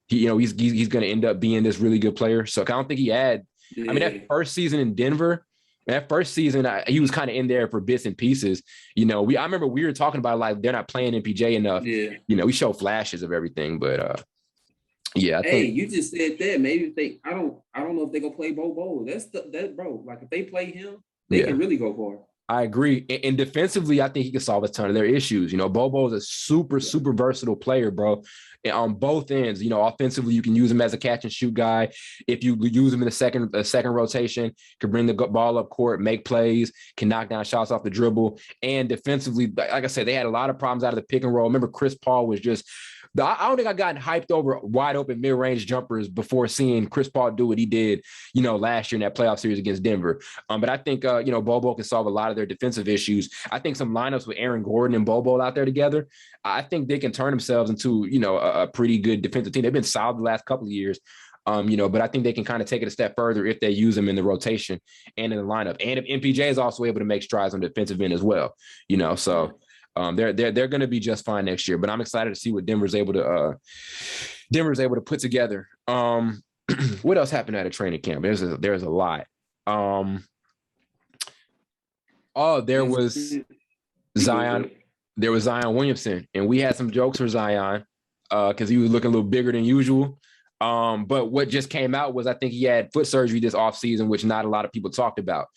he's going to end up being this really good player. So I don't think he had, that first season in Denver, he was kind of in there for bits and pieces. I remember we were talking about like, they're not playing MPJ enough. We show flashes of everything, but I think you just said that maybe if they, I don't know if they're going to play Bobo. That bro, like if they play him, they can really go far. I agree. And defensively, I think he can solve a ton of their issues. Bobo is a super, super versatile player, bro. And on both ends, offensively, you can use him as a catch and shoot guy. If you use him in the second rotation, can bring the ball up court, make plays, can knock down shots off the dribble. And defensively, like I said, they had a lot of problems out of the pick and roll. Remember, Chris Paul was just I don't think I got hyped over wide open mid-range jumpers before seeing Chris Paul do what he did, last year in that playoff series against Denver. But I think, Bobo can solve a lot of their defensive issues. I think some lineups with Aaron Gordon and Bobo out there together, I think they can turn themselves into, a pretty good defensive team. They've been solid the last couple of years. But I think they can kind of take it a step further if they use them in the rotation and in the lineup. And if MPJ is also able to make strides on the defensive end as well, so they're going to be just fine next year. But I'm excited to see what Denver's able to put together. What else happened at a training camp? There's a lot. Oh, there was Zion. There was Zion Williamson, and we had some jokes for Zion because he was looking a little bigger than usual. But what just came out was I think he had foot surgery this offseason, which not a lot of people talked about.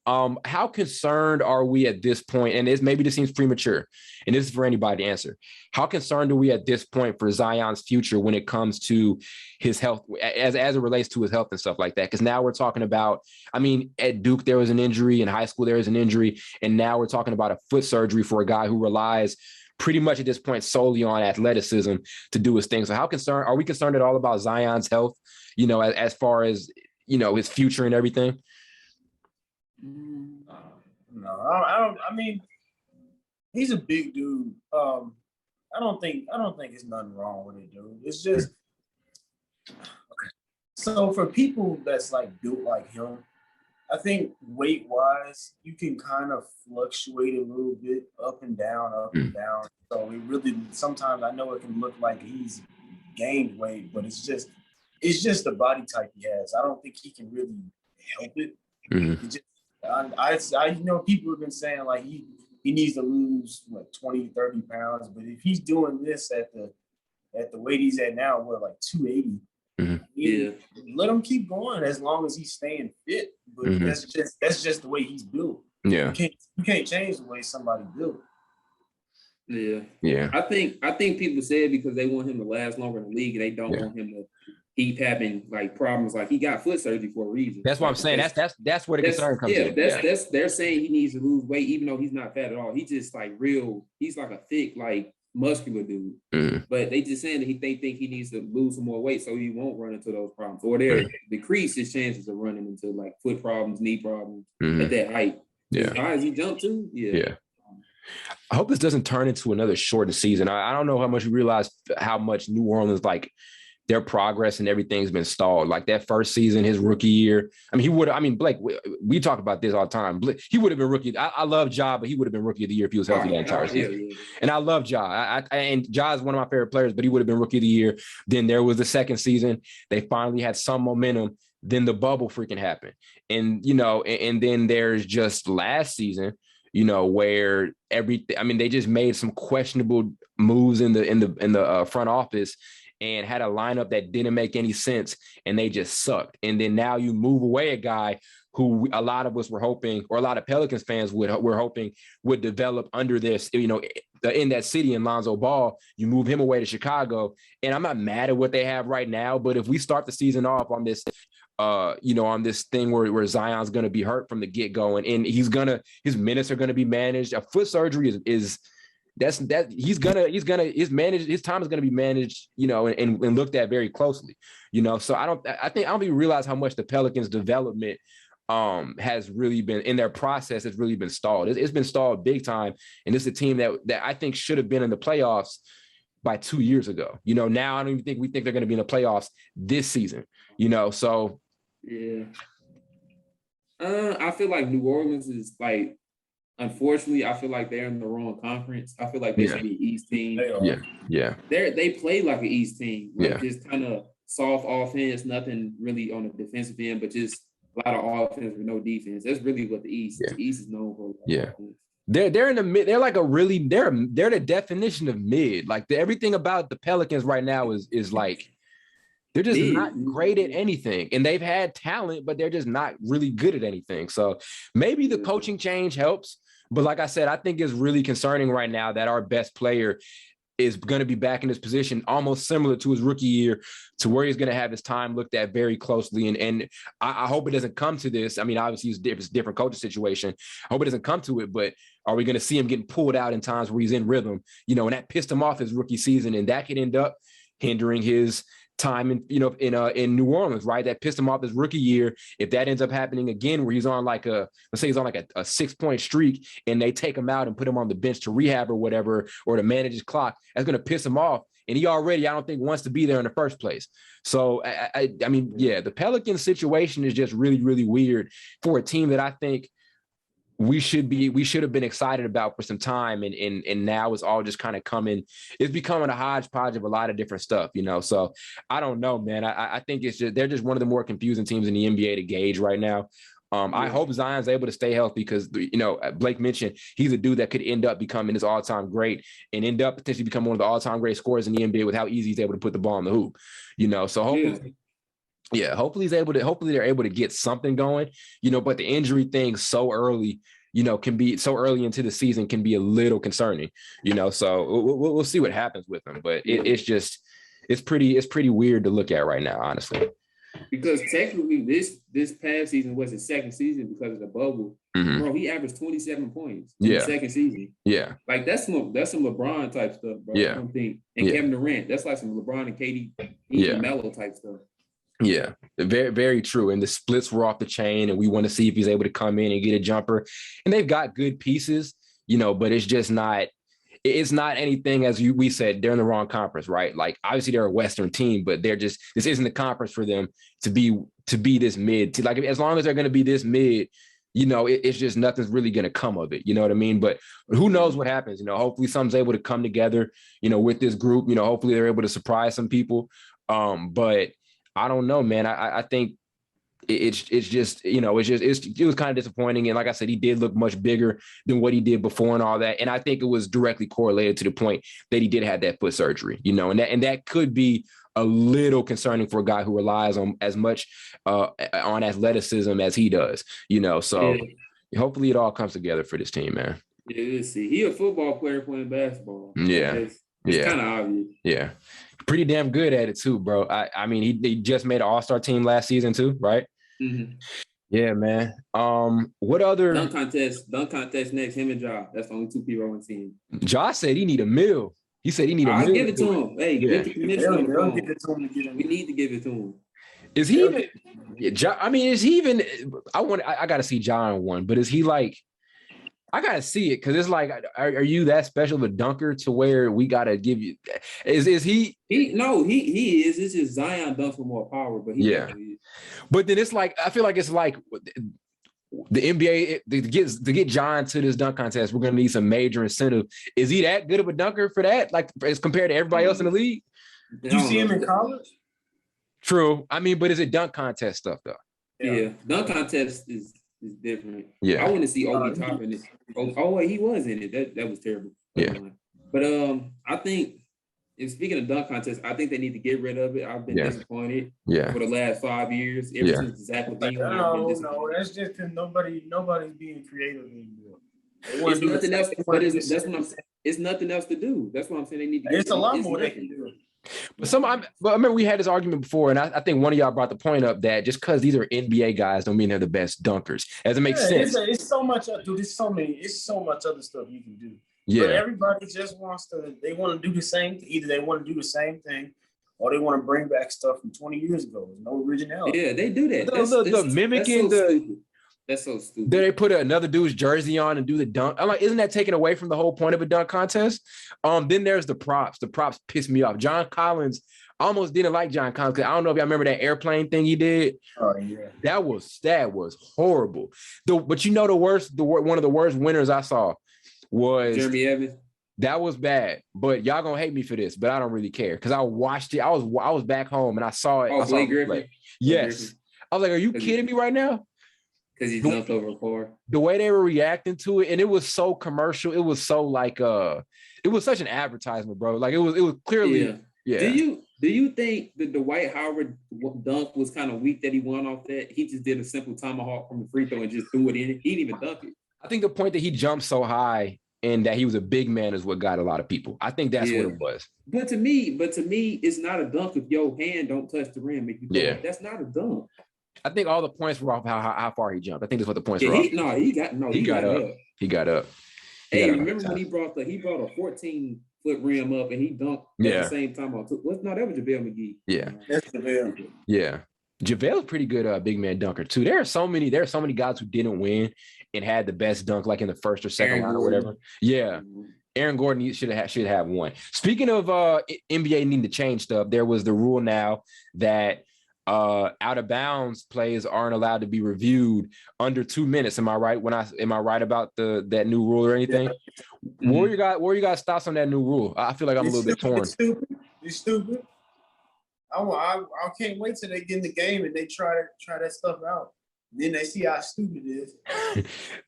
How concerned are we at this point? And maybe this seems premature, and this is for anybody to answer. How concerned are we at this point for Zion's future when it comes to his health, as it relates to his health and stuff like that? Because now we're talking about, I mean, at Duke, there was an injury. In high school, there was an injury. And now we're talking about a foot surgery for a guy who relies pretty much at this point solely on athleticism to do his thing. So how concerned are we concerned at all about Zion's health, as far as, his future and everything? No, I don't. I mean, he's a big dude. I don't think there's nothing wrong with it, dude. It's just okay. So for people that's like built like him, I think weight wise, you can kind of fluctuate a little bit up and down, up and down. So it really sometimes I know it can look like he's gained weight, but it's just the body type he has. I don't think he can really help it. Mm-hmm. I know people have been saying like he needs to lose 20, 30 pounds, but if he's doing this at the weight he's at now, like 280, let him keep going as long as he's staying fit. But that's just the way he's built. Yeah, you can't change the way somebody built. Yeah. I think people say it because they want him to last longer in the league, and they don't want him to keep having like problems. Like he got foot surgery for a reason. That's what I'm saying. That's where the concern comes in. They're saying he needs to lose weight, even though he's not fat at all. He just like he's like a thick, like muscular dude. But they just saying that they think he needs to lose some more weight so he won't run into those problems, or decrease his chances of running into like foot problems, knee problems at that height. Yeah. As high as he jumped to, yeah. I hope this doesn't turn into another shortened season. I don't know how much you realize how much New Orleans, like their progress and everything's been stalled. Like that first season, his rookie year. I mean, Blake, we talk about this all the time. He would have been rookie. I love Ja, but he would have been rookie of the year if he was healthy that entire season. Yeah. And I love Ja. And Ja is one of my favorite players, but he would have been rookie of the year. Then there was the second season. They finally had some momentum. Then the bubble freaking happened. And, and then there's just last season, where they just made some questionable moves in the front office and had a lineup that didn't make any sense, and they just sucked. And then now you move away a guy who a lot of us were hoping, or a lot of Pelicans fans were hoping would develop under this, in that city in Lonzo Ball. You move him away to Chicago, and I'm not mad at what they have right now, but if we start the season off on this, on this thing where Zion's going to be hurt from the get-go, and his minutes are going to be managed. A foot surgery is his time is going to be managed, and looked at very closely, so I don't even realize how much the Pelicans development has really been in their process, has really been stalled. It's been stalled big time. And it's a team that I think should have been in the playoffs by 2 years ago. Now I don't even think we think they're going to be in the playoffs this season, so. Yeah. I feel like New Orleans is like, unfortunately, I feel like they're in the wrong conference. I feel like they should be an East team. Yeah. They play like an East team. Just kind of soft offense, nothing really on the defensive end, but just a lot of offense with no defense. That's really what the East is known for. They're in the mid. They're like they're the definition of mid. Like everything about the Pelicans right now is like, they're just not great at anything. And they've had talent, but they're just not really good at anything. So maybe the coaching change helps. But like I said, I think it's really concerning right now that our best player is going to be back in this position, almost similar to his rookie year, to where he's going to have his time looked at very closely. And I hope it doesn't come to this. I mean, obviously it's a different coaching situation. I hope it doesn't come to it, but are we going to see him getting pulled out in times where he's in rhythm, and that pissed him off his rookie season, and that could end up hindering his time in New Orleans, right? That pissed him off his rookie year. If that ends up happening again, where he's on like a 6-point streak, and they take him out and put him on the bench to rehab or whatever, or to manage his clock, that's going to piss him off. And he already, I don't think, wants to be there in the first place. So I mean, the Pelicans situation is just really, really weird for a team that I think we should have been excited about for some time, and now it's all just kind of coming. It's becoming a hodgepodge of a lot of different stuff, So I don't know, man. I think they're just one of the more confusing teams in the NBA to gauge right now. I hope Zion's able to stay healthy because, Blake mentioned he's a dude that could end up becoming his all-time great and end up potentially becoming one of the all-time great scorers in the NBA with how easy he's able to put the ball in the hoop. So hopefully, hopefully they're able to get something going, but the injury thing so early, can be so early into the season can be a little concerning, so we'll see what happens with him. But it's pretty weird to look at right now, honestly. Because technically this past season was his second season because of the bubble. Bro, he averaged 27 points in the second season. Yeah. Like that's some LeBron type stuff, bro. I don't think. And Kevin Durant, that's like some LeBron and KD, Melo type stuff. Yeah, very, very true. And the splits were off the chain, and we want to see if he's able to come in and get a jumper. And they've got good pieces, but it's just not. It's not anything, as we said, they're in the wrong conference, right? Like, obviously they're a Western team, but this isn't the conference for them to be this mid. Like, as long as they're going to be this mid, it's just nothing's really going to come of it. You know what I mean? But who knows what happens? Hopefully something's able to come together, with this group. Hopefully they're able to surprise some people. But I don't know, man. I think it was kind of disappointing. And like I said, he did look much bigger than what he did before and all that. And I think it was directly correlated to the point that he did have that foot surgery, and that could be a little concerning for a guy who relies on as much on athleticism as he does, so hopefully it all comes together for this team, man. Yeah, let's see. He a football player playing basketball. Yeah. It's kind of obvious. Yeah. Pretty damn good at it too, bro. I mean, he just made an all-star team last season too, right? Mm-hmm. Yeah, man. What other dunk contest next? Him and Ja. That's the only two people I want to see. Ja said he need a meal. He said he need a meal. I'll give it to him. Hey, get the commission on the phone. We need to give it to him. Is he even? Ja, I mean, is he even? I got to see Ja in one, but is he like? I gotta see it because it's like, are you that special of a dunker to where we gotta give you? Is he? No, he is. It's just Zion dunks with more power, but he is. But then it's like I feel like it's like the NBA to get John to this dunk contest. We're gonna need some major incentive. Is he that good of a dunker for that? Like as compared to everybody else in the league? Did you see him in college? True. I mean, but is it dunk contest stuff though? Yeah, dunk contest is different. Yeah, I want to see Obi Toppin. Oh, he was in it. That was terrible. Yeah, but I think, if speaking of dunk contest, I think they need to get rid of it. I've been disappointed. For the last 5 years. Ever since Zach Levine. No, that's just because nobody's being creative anymore. It's nothing else. But that's what I'm saying. It's nothing else to do. That's what I'm saying. They need to. It's a lot more they can do. But I remember we had this argument before, and I think one of y'all brought the point up that just because these are NBA guys don't mean they're the best dunkers. As it makes sense. It's so much, dude. It's so much other stuff you can do. Yeah. But everybody just they want to do the same. Either they want to do the same thing, or they want to bring back stuff from 20 years ago. There's no originality. Yeah, they do that. The mimicking That's so stupid. They put another dude's jersey on and do the dunk. I'm like, isn't that taking away from the whole point of a dunk contest? Then there's the props. The props piss me off. John Collins, I almost didn't like John Collins because I don't know if y'all remember that airplane thing he did. Oh yeah, that was horrible. But one of the worst winners I saw was Jeremy Evans. That was bad. But y'all gonna hate me for this, but I don't really care because I watched it. I was back home and I saw it. Oh, Blake Griffin. Yes, I was like, are you kidding me right now? Because he jumped over a car. The way they were reacting to it, and it was so commercial. It was so like it was such an advertisement, bro. Like it was clearly. Yeah. Do you think that the Dwight Howard dunk was kind of weak that he won off that? He just did a simple tomahawk from the free throw and just threw it in. He didn't even dunk it. I think the point that he jumped so high and that he was a big man is what got a lot of people. I think that's what it was. But to me, it's not a dunk if your hand don't touch the rim. That's not a dunk. I think all the points were off how far he jumped. I think that's what the points were off. He got up. He got up. Hey, remember when he brought a 14-foot rim up and he dunked at the same time? That was JaVale McGee. Yeah. That's JaVale. Yeah. JaVale's pretty good big man dunker too. There are so many guys who didn't win and had the best dunk like in the first or second round or whatever. Yeah. Aaron Gordon should have won. Speaking of NBA needing to change stuff, there was the rule now that out of bounds plays aren't allowed to be reviewed under 2 minutes. Am I right? Am I right about that new rule or anything? Mm-hmm. What are you guys' thoughts on that new rule? I feel like I'm a little bit torn. It's stupid. I can't wait till they get in the game and they try that stuff out. Then they see how stupid it is.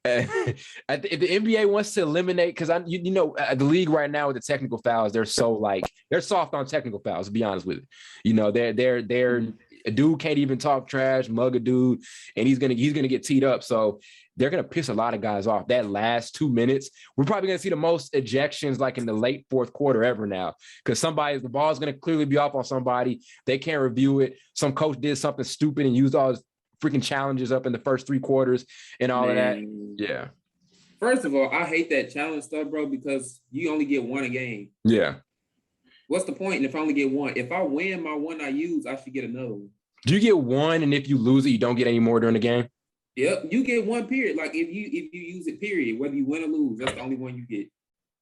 If the NBA wants to eliminate, because the league right now with the technical fouls, they're soft on technical fouls. To be honest with you, they're a dude can't even talk trash, mug a dude, and he's gonna get teed up. So they're gonna piss a lot of guys off. That last 2 minutes, we're probably gonna see the most ejections like in the late fourth quarter ever now, because the ball is gonna clearly be off on somebody. They can't review it. Some coach did something stupid and used all his freaking challenges up in the first 3 quarters and all of that. Yeah. First of all, I hate that challenge stuff, bro, because you only get one a game. Yeah. What's the point if I only get one? If I win my one I use, I should get another one. Do you get one, and if you lose it, you don't get any more during the game? Yep, you get one period. Like if you use it, period, whether you win or lose, that's the only one you get.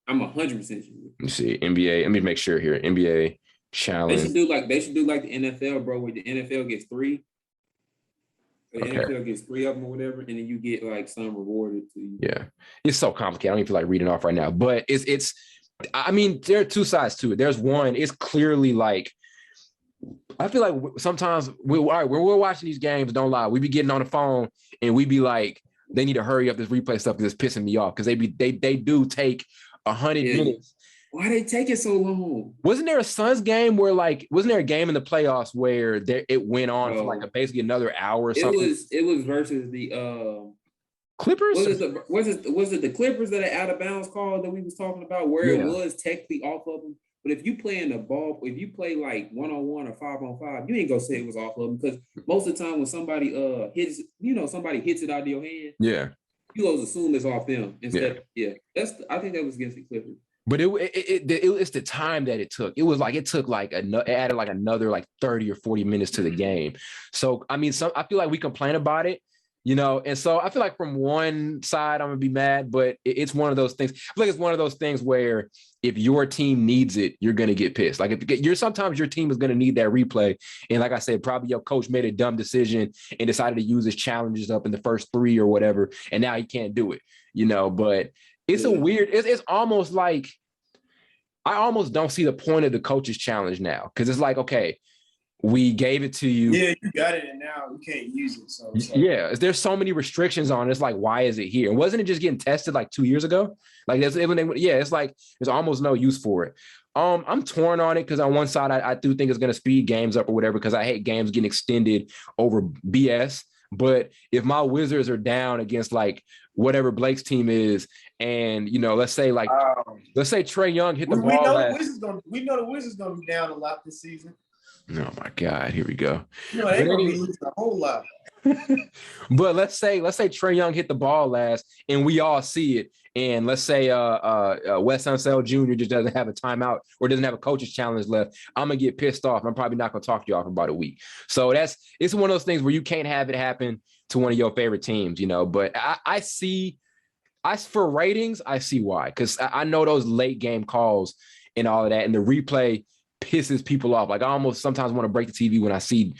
I'm 100% sure. Let me see. NBA. Let me make sure here. NBA challenge. They should do like the NFL, bro, where the NFL gets 3. The NFL gets 3 of them or whatever, and then you get like some rewarded to you. Yeah, it's so complicated. I don't even feel like reading off right now, but it's. I mean, there are 2 sides to it. There's one. It's clearly like. I feel like sometimes when we're watching these games, don't lie, we be getting on the phone and we be like, they need to hurry up this replay stuff because it's pissing me off, because they do take 100 minutes. Why they take it so long? Wasn't there a Suns game where wasn't there a game in the playoffs where it went on for like basically another hour or something? It was versus the Clippers. Was it the Clippers that are out of bounds call that we was talking about, where it was technically off of them? But if you play in the ball, if you play like 1-on-1 or 5-on-5, you ain't gonna say it was off of them, because most of the time when somebody somebody hits it out of your hand, you always assume it's off them instead. I think that was against the Clippers. But it's the time that it took. It added like another like 30 or 40 minutes to the game. So I mean, I feel like we complain about it, and so I feel like from one side I'm gonna be mad, but it's one of those things. I feel like it's one of those things where if your team needs it, you're gonna get pissed. Like sometimes your team is gonna need that replay, and like I said, probably your coach made a dumb decision and decided to use his challenges up in the first 3 or whatever, and now he can't do it. But it's a weird. It's almost like I almost don't see the point of the coach's challenge now, because it's like, okay, we gave it to you. Yeah, you got it, and now you can't use it. So there's so many restrictions on it. It's like, why is it here? And wasn't it just getting tested like 2 years ago? Like it's like there's almost no use for it. I'm torn on it, because on one side I do think it's going to speed games up or whatever, because I hate games getting extended over BS. But if my Wizards are down against like whatever Blake's team is, and let's say Trae Young hit the ball. We know the Wizards gonna be down a lot this season. Oh my God, here we go. They're gonna be losing a whole lot. But let's say Trae Young hit the ball last, and we all see it. And let's say Wes Unseld Jr. just doesn't have a timeout or doesn't have a coach's challenge left. I'm gonna get pissed off. I'm probably not gonna talk to y'all for about a week. So it's one of those things where you can't have it happen to one of your favorite teams, But I see, for ratings, I see why, because I know those late game calls and all of that, and the replay pisses people off. Like I almost sometimes want to break the TV when I see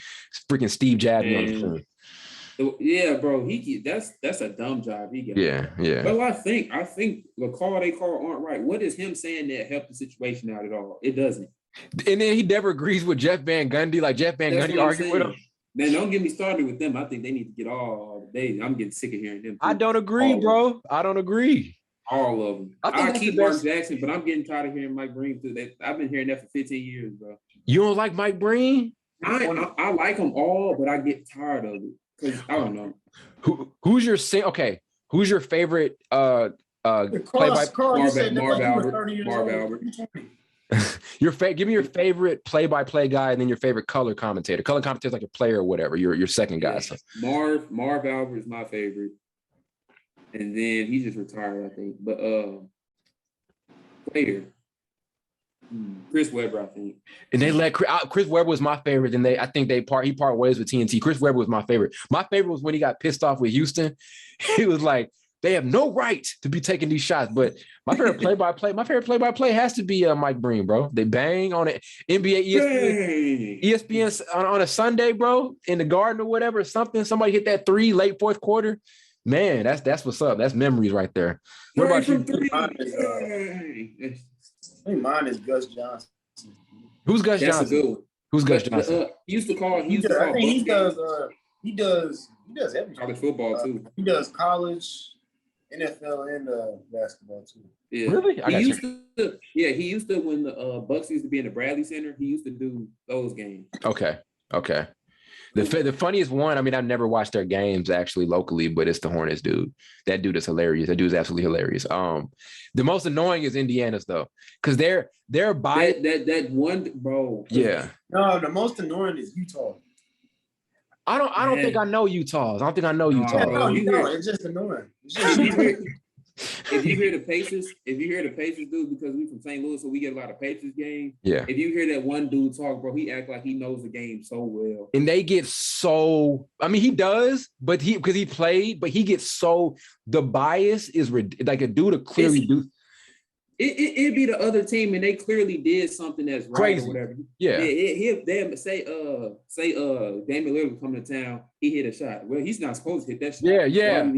freaking Steve Jabby on the screen. Yeah, bro, that's a dumb job he got. Yeah. But I think the call they call aren't right. What is him saying that helped the situation out at all? It doesn't. And then he never agrees with Jeff Van Gundy. Like Jeff Van Gundy argued with him. Man, don't get me started with them. I think they need to get all day. I'm getting sick of hearing them. I don't agree, bro. I don't agree. All of them. I keep Mark Jackson, but I'm getting tired of hearing Mike Breen too. I've been hearing that for 15 years, bro. You don't like Mike Breen? I like them all, but I get tired of it. Because I don't know. Who's your favorite play-by-play? Marv Albert. Give me your favorite play-by-play guy, and then your favorite color commentator. Color commentator is like a player or whatever. Your second guy. So. Marv Albert is my favorite, and then he just retired, I think. But player, Chris Webber, I think. And they let Chris Webber was my favorite, and he part ways with TNT. Chris Webber was my favorite. My favorite was when he got pissed off with Houston. He was like, they have no right to be taking these shots. But my favorite play-by-play has to be Mike Breen, bro. They bang on it. NBA, ESPN on a Sunday, bro, in the Garden or whatever, something. Somebody hit that 3 late fourth quarter. Man, that's what's up. That's memories right there. What about you? Mine is Gus Johnson. Who's Gus Johnson? Who's Gus Johnson? He used to call. He does He does everything. College football too. He does college, NFL, and basketball too. Yeah. Really? He used to when the Bucks used to be in the Bradley Center. He used to do those games. Okay. The funniest one, I mean, I've never watched their games actually locally, but it's the Hornets dude. That dude is hilarious. That dude is absolutely hilarious. The most annoying is Indiana's though, because they're by that one, bro. Yeah. No, the most annoying is Utah. I don't think I know Utah's. I don't think I know Utah. No, you know, it's just annoying. If you hear the Pacers, dude, because we from St. Louis, so we get a lot of Pacers games. Yeah. If you hear that one dude talk, bro, he act like he knows the game so well. And they get so, I mean, he does, but because he played, but he gets so, the bias is like a dude to clearly do. It'd be the other team, and they clearly did something that's right crazy or whatever. Yeah. They say Damian Lillard coming to town, he hit a shot. Well, he's not supposed to hit that shot. Yeah.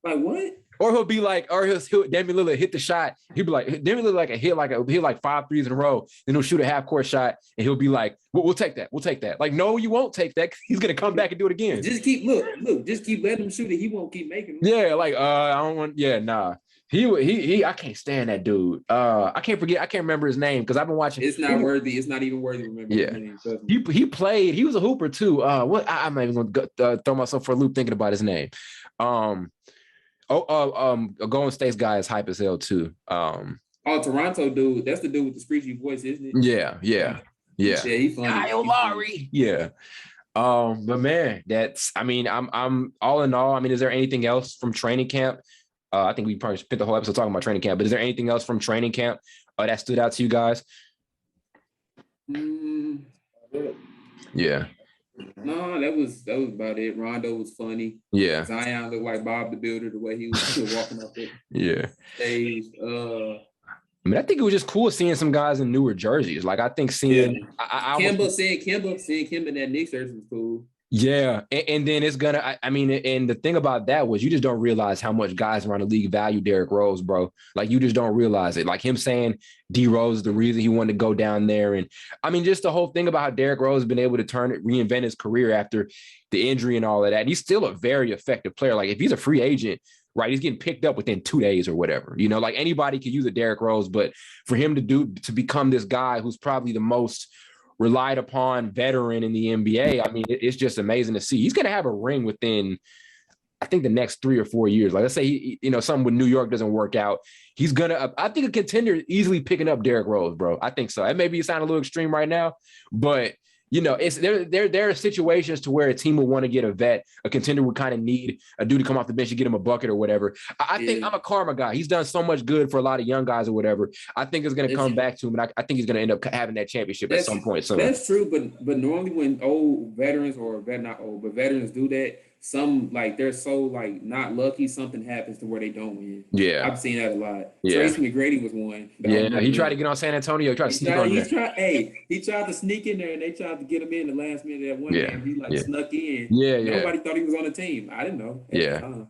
Like what? Or he'll be like, he'll Damian Lillard hit the shot. He'll be like, Damian Lillard hit like 5 threes in a row. Then he'll shoot a half court shot, and he'll be like, we'll take that. We'll take that. Like, no, you won't take that. He's gonna come back and do it again. Just keep just keep letting him shoot it. He won't keep making them. Yeah, like I don't want. Yeah, nah. He I can't stand that dude. I can't remember his name because I've been watching. It's not worthy. It's not even worthy to remember his name. He played. He was a hooper too. What I'm not even gonna throw myself for a loop thinking about his name. A Golden State's guy is hype as hell too. Toronto dude. That's the dude with the screechy voice, isn't it? Yeah. Yeah, he's funny. Kyle Lowry. Yeah. But man, I'm all in all. I mean, is there anything else from training camp? I think we probably spent the whole episode talking about training camp, but is there anything else from training camp that stood out to you guys? Yeah. No, that was about it. Rondo was funny. Yeah. Zion looked like Bob the Builder the way he was walking up there. Stage. I mean, I think it was just cool seeing some guys in newer jerseys. Like I think seeing seeing Kemba in that Knicks jersey was cool. Yeah, and then it's gonna. I mean, and the thing about that was you just don't realize how much guys around the league value Derrick Rose, bro. Like you just don't realize it. Like him saying D Rose is the reason he wanted to go down there, and I mean, just the whole thing about how Derrick Rose has been able to reinvent his career after the injury and all of that. And he's still a very effective player. Like if he's a free agent, right, he's getting picked up within 2 days or whatever. You know, like anybody could use a Derrick Rose, but for him to become this guy who's probably the most relied upon veteran in the NBA. I mean, it's just amazing to see. He's going to have a ring within, I think, the next 3 or 4 years. Like, let's say, something with New York doesn't work out. He's going to, I think a contender is easily picking up Derrick Rose, bro. I think so. It may be sound a little extreme right now, but it's there are situations to where a team will want to get a vet. A contender would kind of need a dude to come off the bench and get him a bucket or whatever. I think I'm a karma guy. He's done so much good for a lot of young guys or whatever. I think it's going to come back to him, and I think he's going to end up having that championship at some point. So that's true, but normally when old veterans veterans do that, some like they're so like not lucky, something happens to where they don't win. Yeah, I've seen that a lot. Yeah, Tracy McGrady was one. Yeah, he tried to get on San Antonio. He tried to sneak on there. He tried to sneak in there, and they tried to get him in the last minute of that one game. He snuck in. Yeah, Nobody thought he was on the team. I didn't know. Yeah.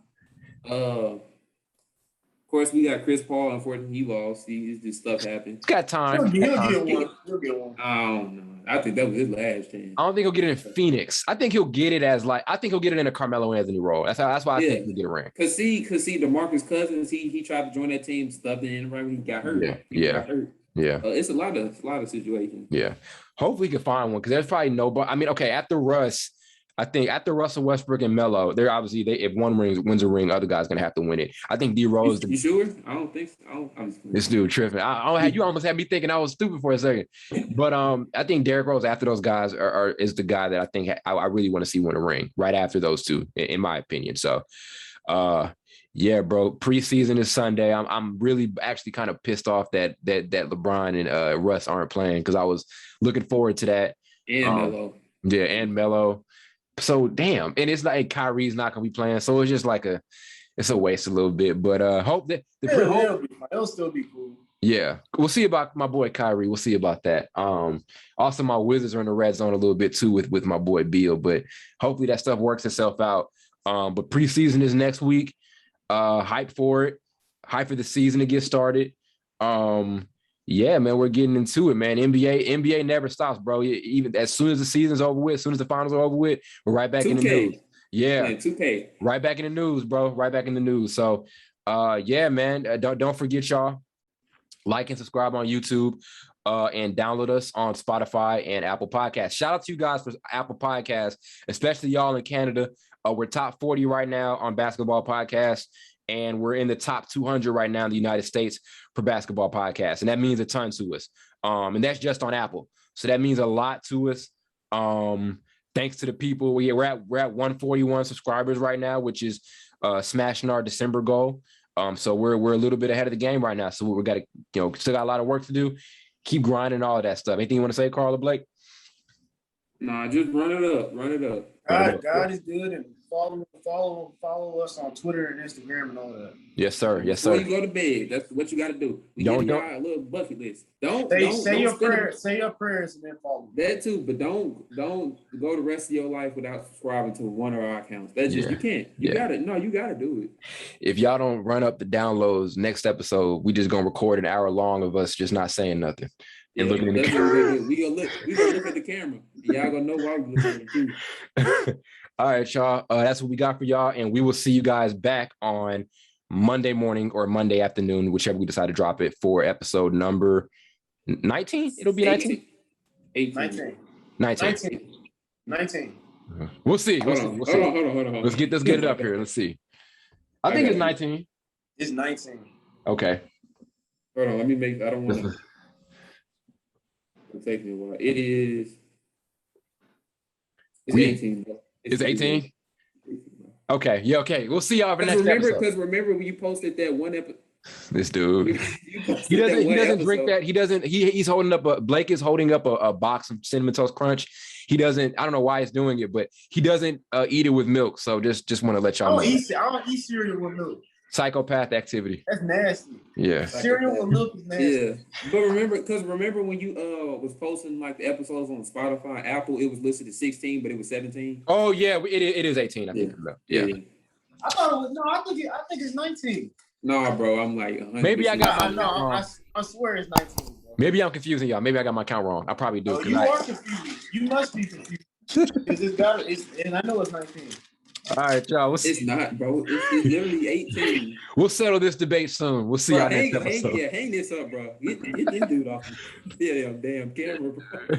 Of course, we got Chris Paul. Unfortunately, he lost. This stuff happened. He's got time. He'll get one. I don't know. I think that was his last chance. I don't think he'll get it in Phoenix. I think he'll get it he'll get it in a Carmelo Anthony role. That's why I think he'll get a ring. Cause see, DeMarcus Cousins, he tried to join that team, stuffed in right when he got hurt. It's a lot of situations. Yeah. Hopefully he can find one because there's probably nobody. I mean, okay, after Russ, I think after Russell Westbrook and Melo, they're obviously if one wins a ring, other guy's gonna have to win it. I think D Rose. You sure? I don't think so. This dude tripping. You almost had me thinking I was stupid for a second, but I think Derrick Rose after those guys is the guy that I think I really want to see win a ring right after those two, in my opinion. So, yeah, bro. Preseason is Sunday. I'm really actually kind of pissed off that LeBron and Russ aren't playing because I was looking forward to that. And Melo. Yeah, and Melo. So damn, and it's like Kyrie's not gonna be playing, so it's just like it's a waste a little bit. But hope that it'll still be cool. Yeah, we'll see about my boy Kyrie. We'll see about that. Also, my Wizards are in the red zone a little bit too with my boy Beal, but hopefully that stuff works itself out. But preseason is next week. Hype for it. Hype for the season to get started. Yeah, man, we're getting into it, man. NBA never stops, bro. Even as soon as the season's over with, as soon as the finals are over with, we're right back in the news. Yeah. 2K. Right back in the news, bro. Right back in the news. So, yeah, man. Don't forget, y'all. Like and subscribe on YouTube. And download us on Spotify and Apple Podcasts. Shout out to you guys for Apple Podcasts, especially y'all in Canada. We're top 40 right now on basketball podcasts, and we're in the top 200 right now in the United States for basketball podcasts, and that means a ton to us. And that's just on Apple, so that means a lot to us. Thanks to the people. We're at 141 subscribers right now, which is smashing our December goal. So we're a little bit ahead of the game right now. So we got to, still got a lot of work to do. Keep grinding, all of that stuff. Anything you want to say, Carl or Blake? Nah, just run it up. Run it up. God is good, and follow us on Twitter and Instagram and all that. Yes, sir. Yes, sir. Before you go to bed, that's what you got to do. We don't a little bucket list. Say your prayers and then follow. That too, but don't go the rest of your life without subscribing to one of our accounts. That's just you can't. You gotta do it. If y'all don't run up the downloads, next episode we just gonna record an hour long of us just not saying nothing and looking in the camera. We gonna look at the camera. Y'all gonna know why we looking at it too. All right, y'all. That's what we got for y'all, and we will see you guys back on Monday morning or Monday afternoon, whichever we decide to drop it, for episode number 19. It'll be 19. 19. We'll see. Hold on. Let's get it up here. Let's see. I think it's 19. It's 19. Okay. Hold on. Let me make. I don't want to. It'll take me a while. It is. It's 18. It's 18? Okay. Yeah, okay. We'll see y'all for next episode. Because remember when you posted that one episode. This dude. He doesn't drink that. He's holding up Blake is holding up a box of Cinnamon Toast Crunch. He doesn't, I don't know why he's doing it, but he doesn't eat it with milk. So just want to let y'all know. I don't eat cereal with milk. Psychopath activity. That's nasty. Yeah. Cereal with milk is nasty. Yeah. But remember when you was posting like the episodes on Spotify, Apple, it was listed as 16, but it was 17. Oh yeah, it is 18, I think. Yeah. I thought it was I think it's 19. No, bro, I'm like 100%. Maybe I got my count wrong. I swear it's 19. Bro. Maybe I'm confusing y'all. Maybe I got my count wrong. I probably do. No, you are confused. You must be confused. And I know it's 19. All right, y'all. It's not, bro. It's literally 18. We'll settle this debate soon. We'll see y'all next episode. Hang this up, bro. Get this dude off. Yeah, damn camera, bro.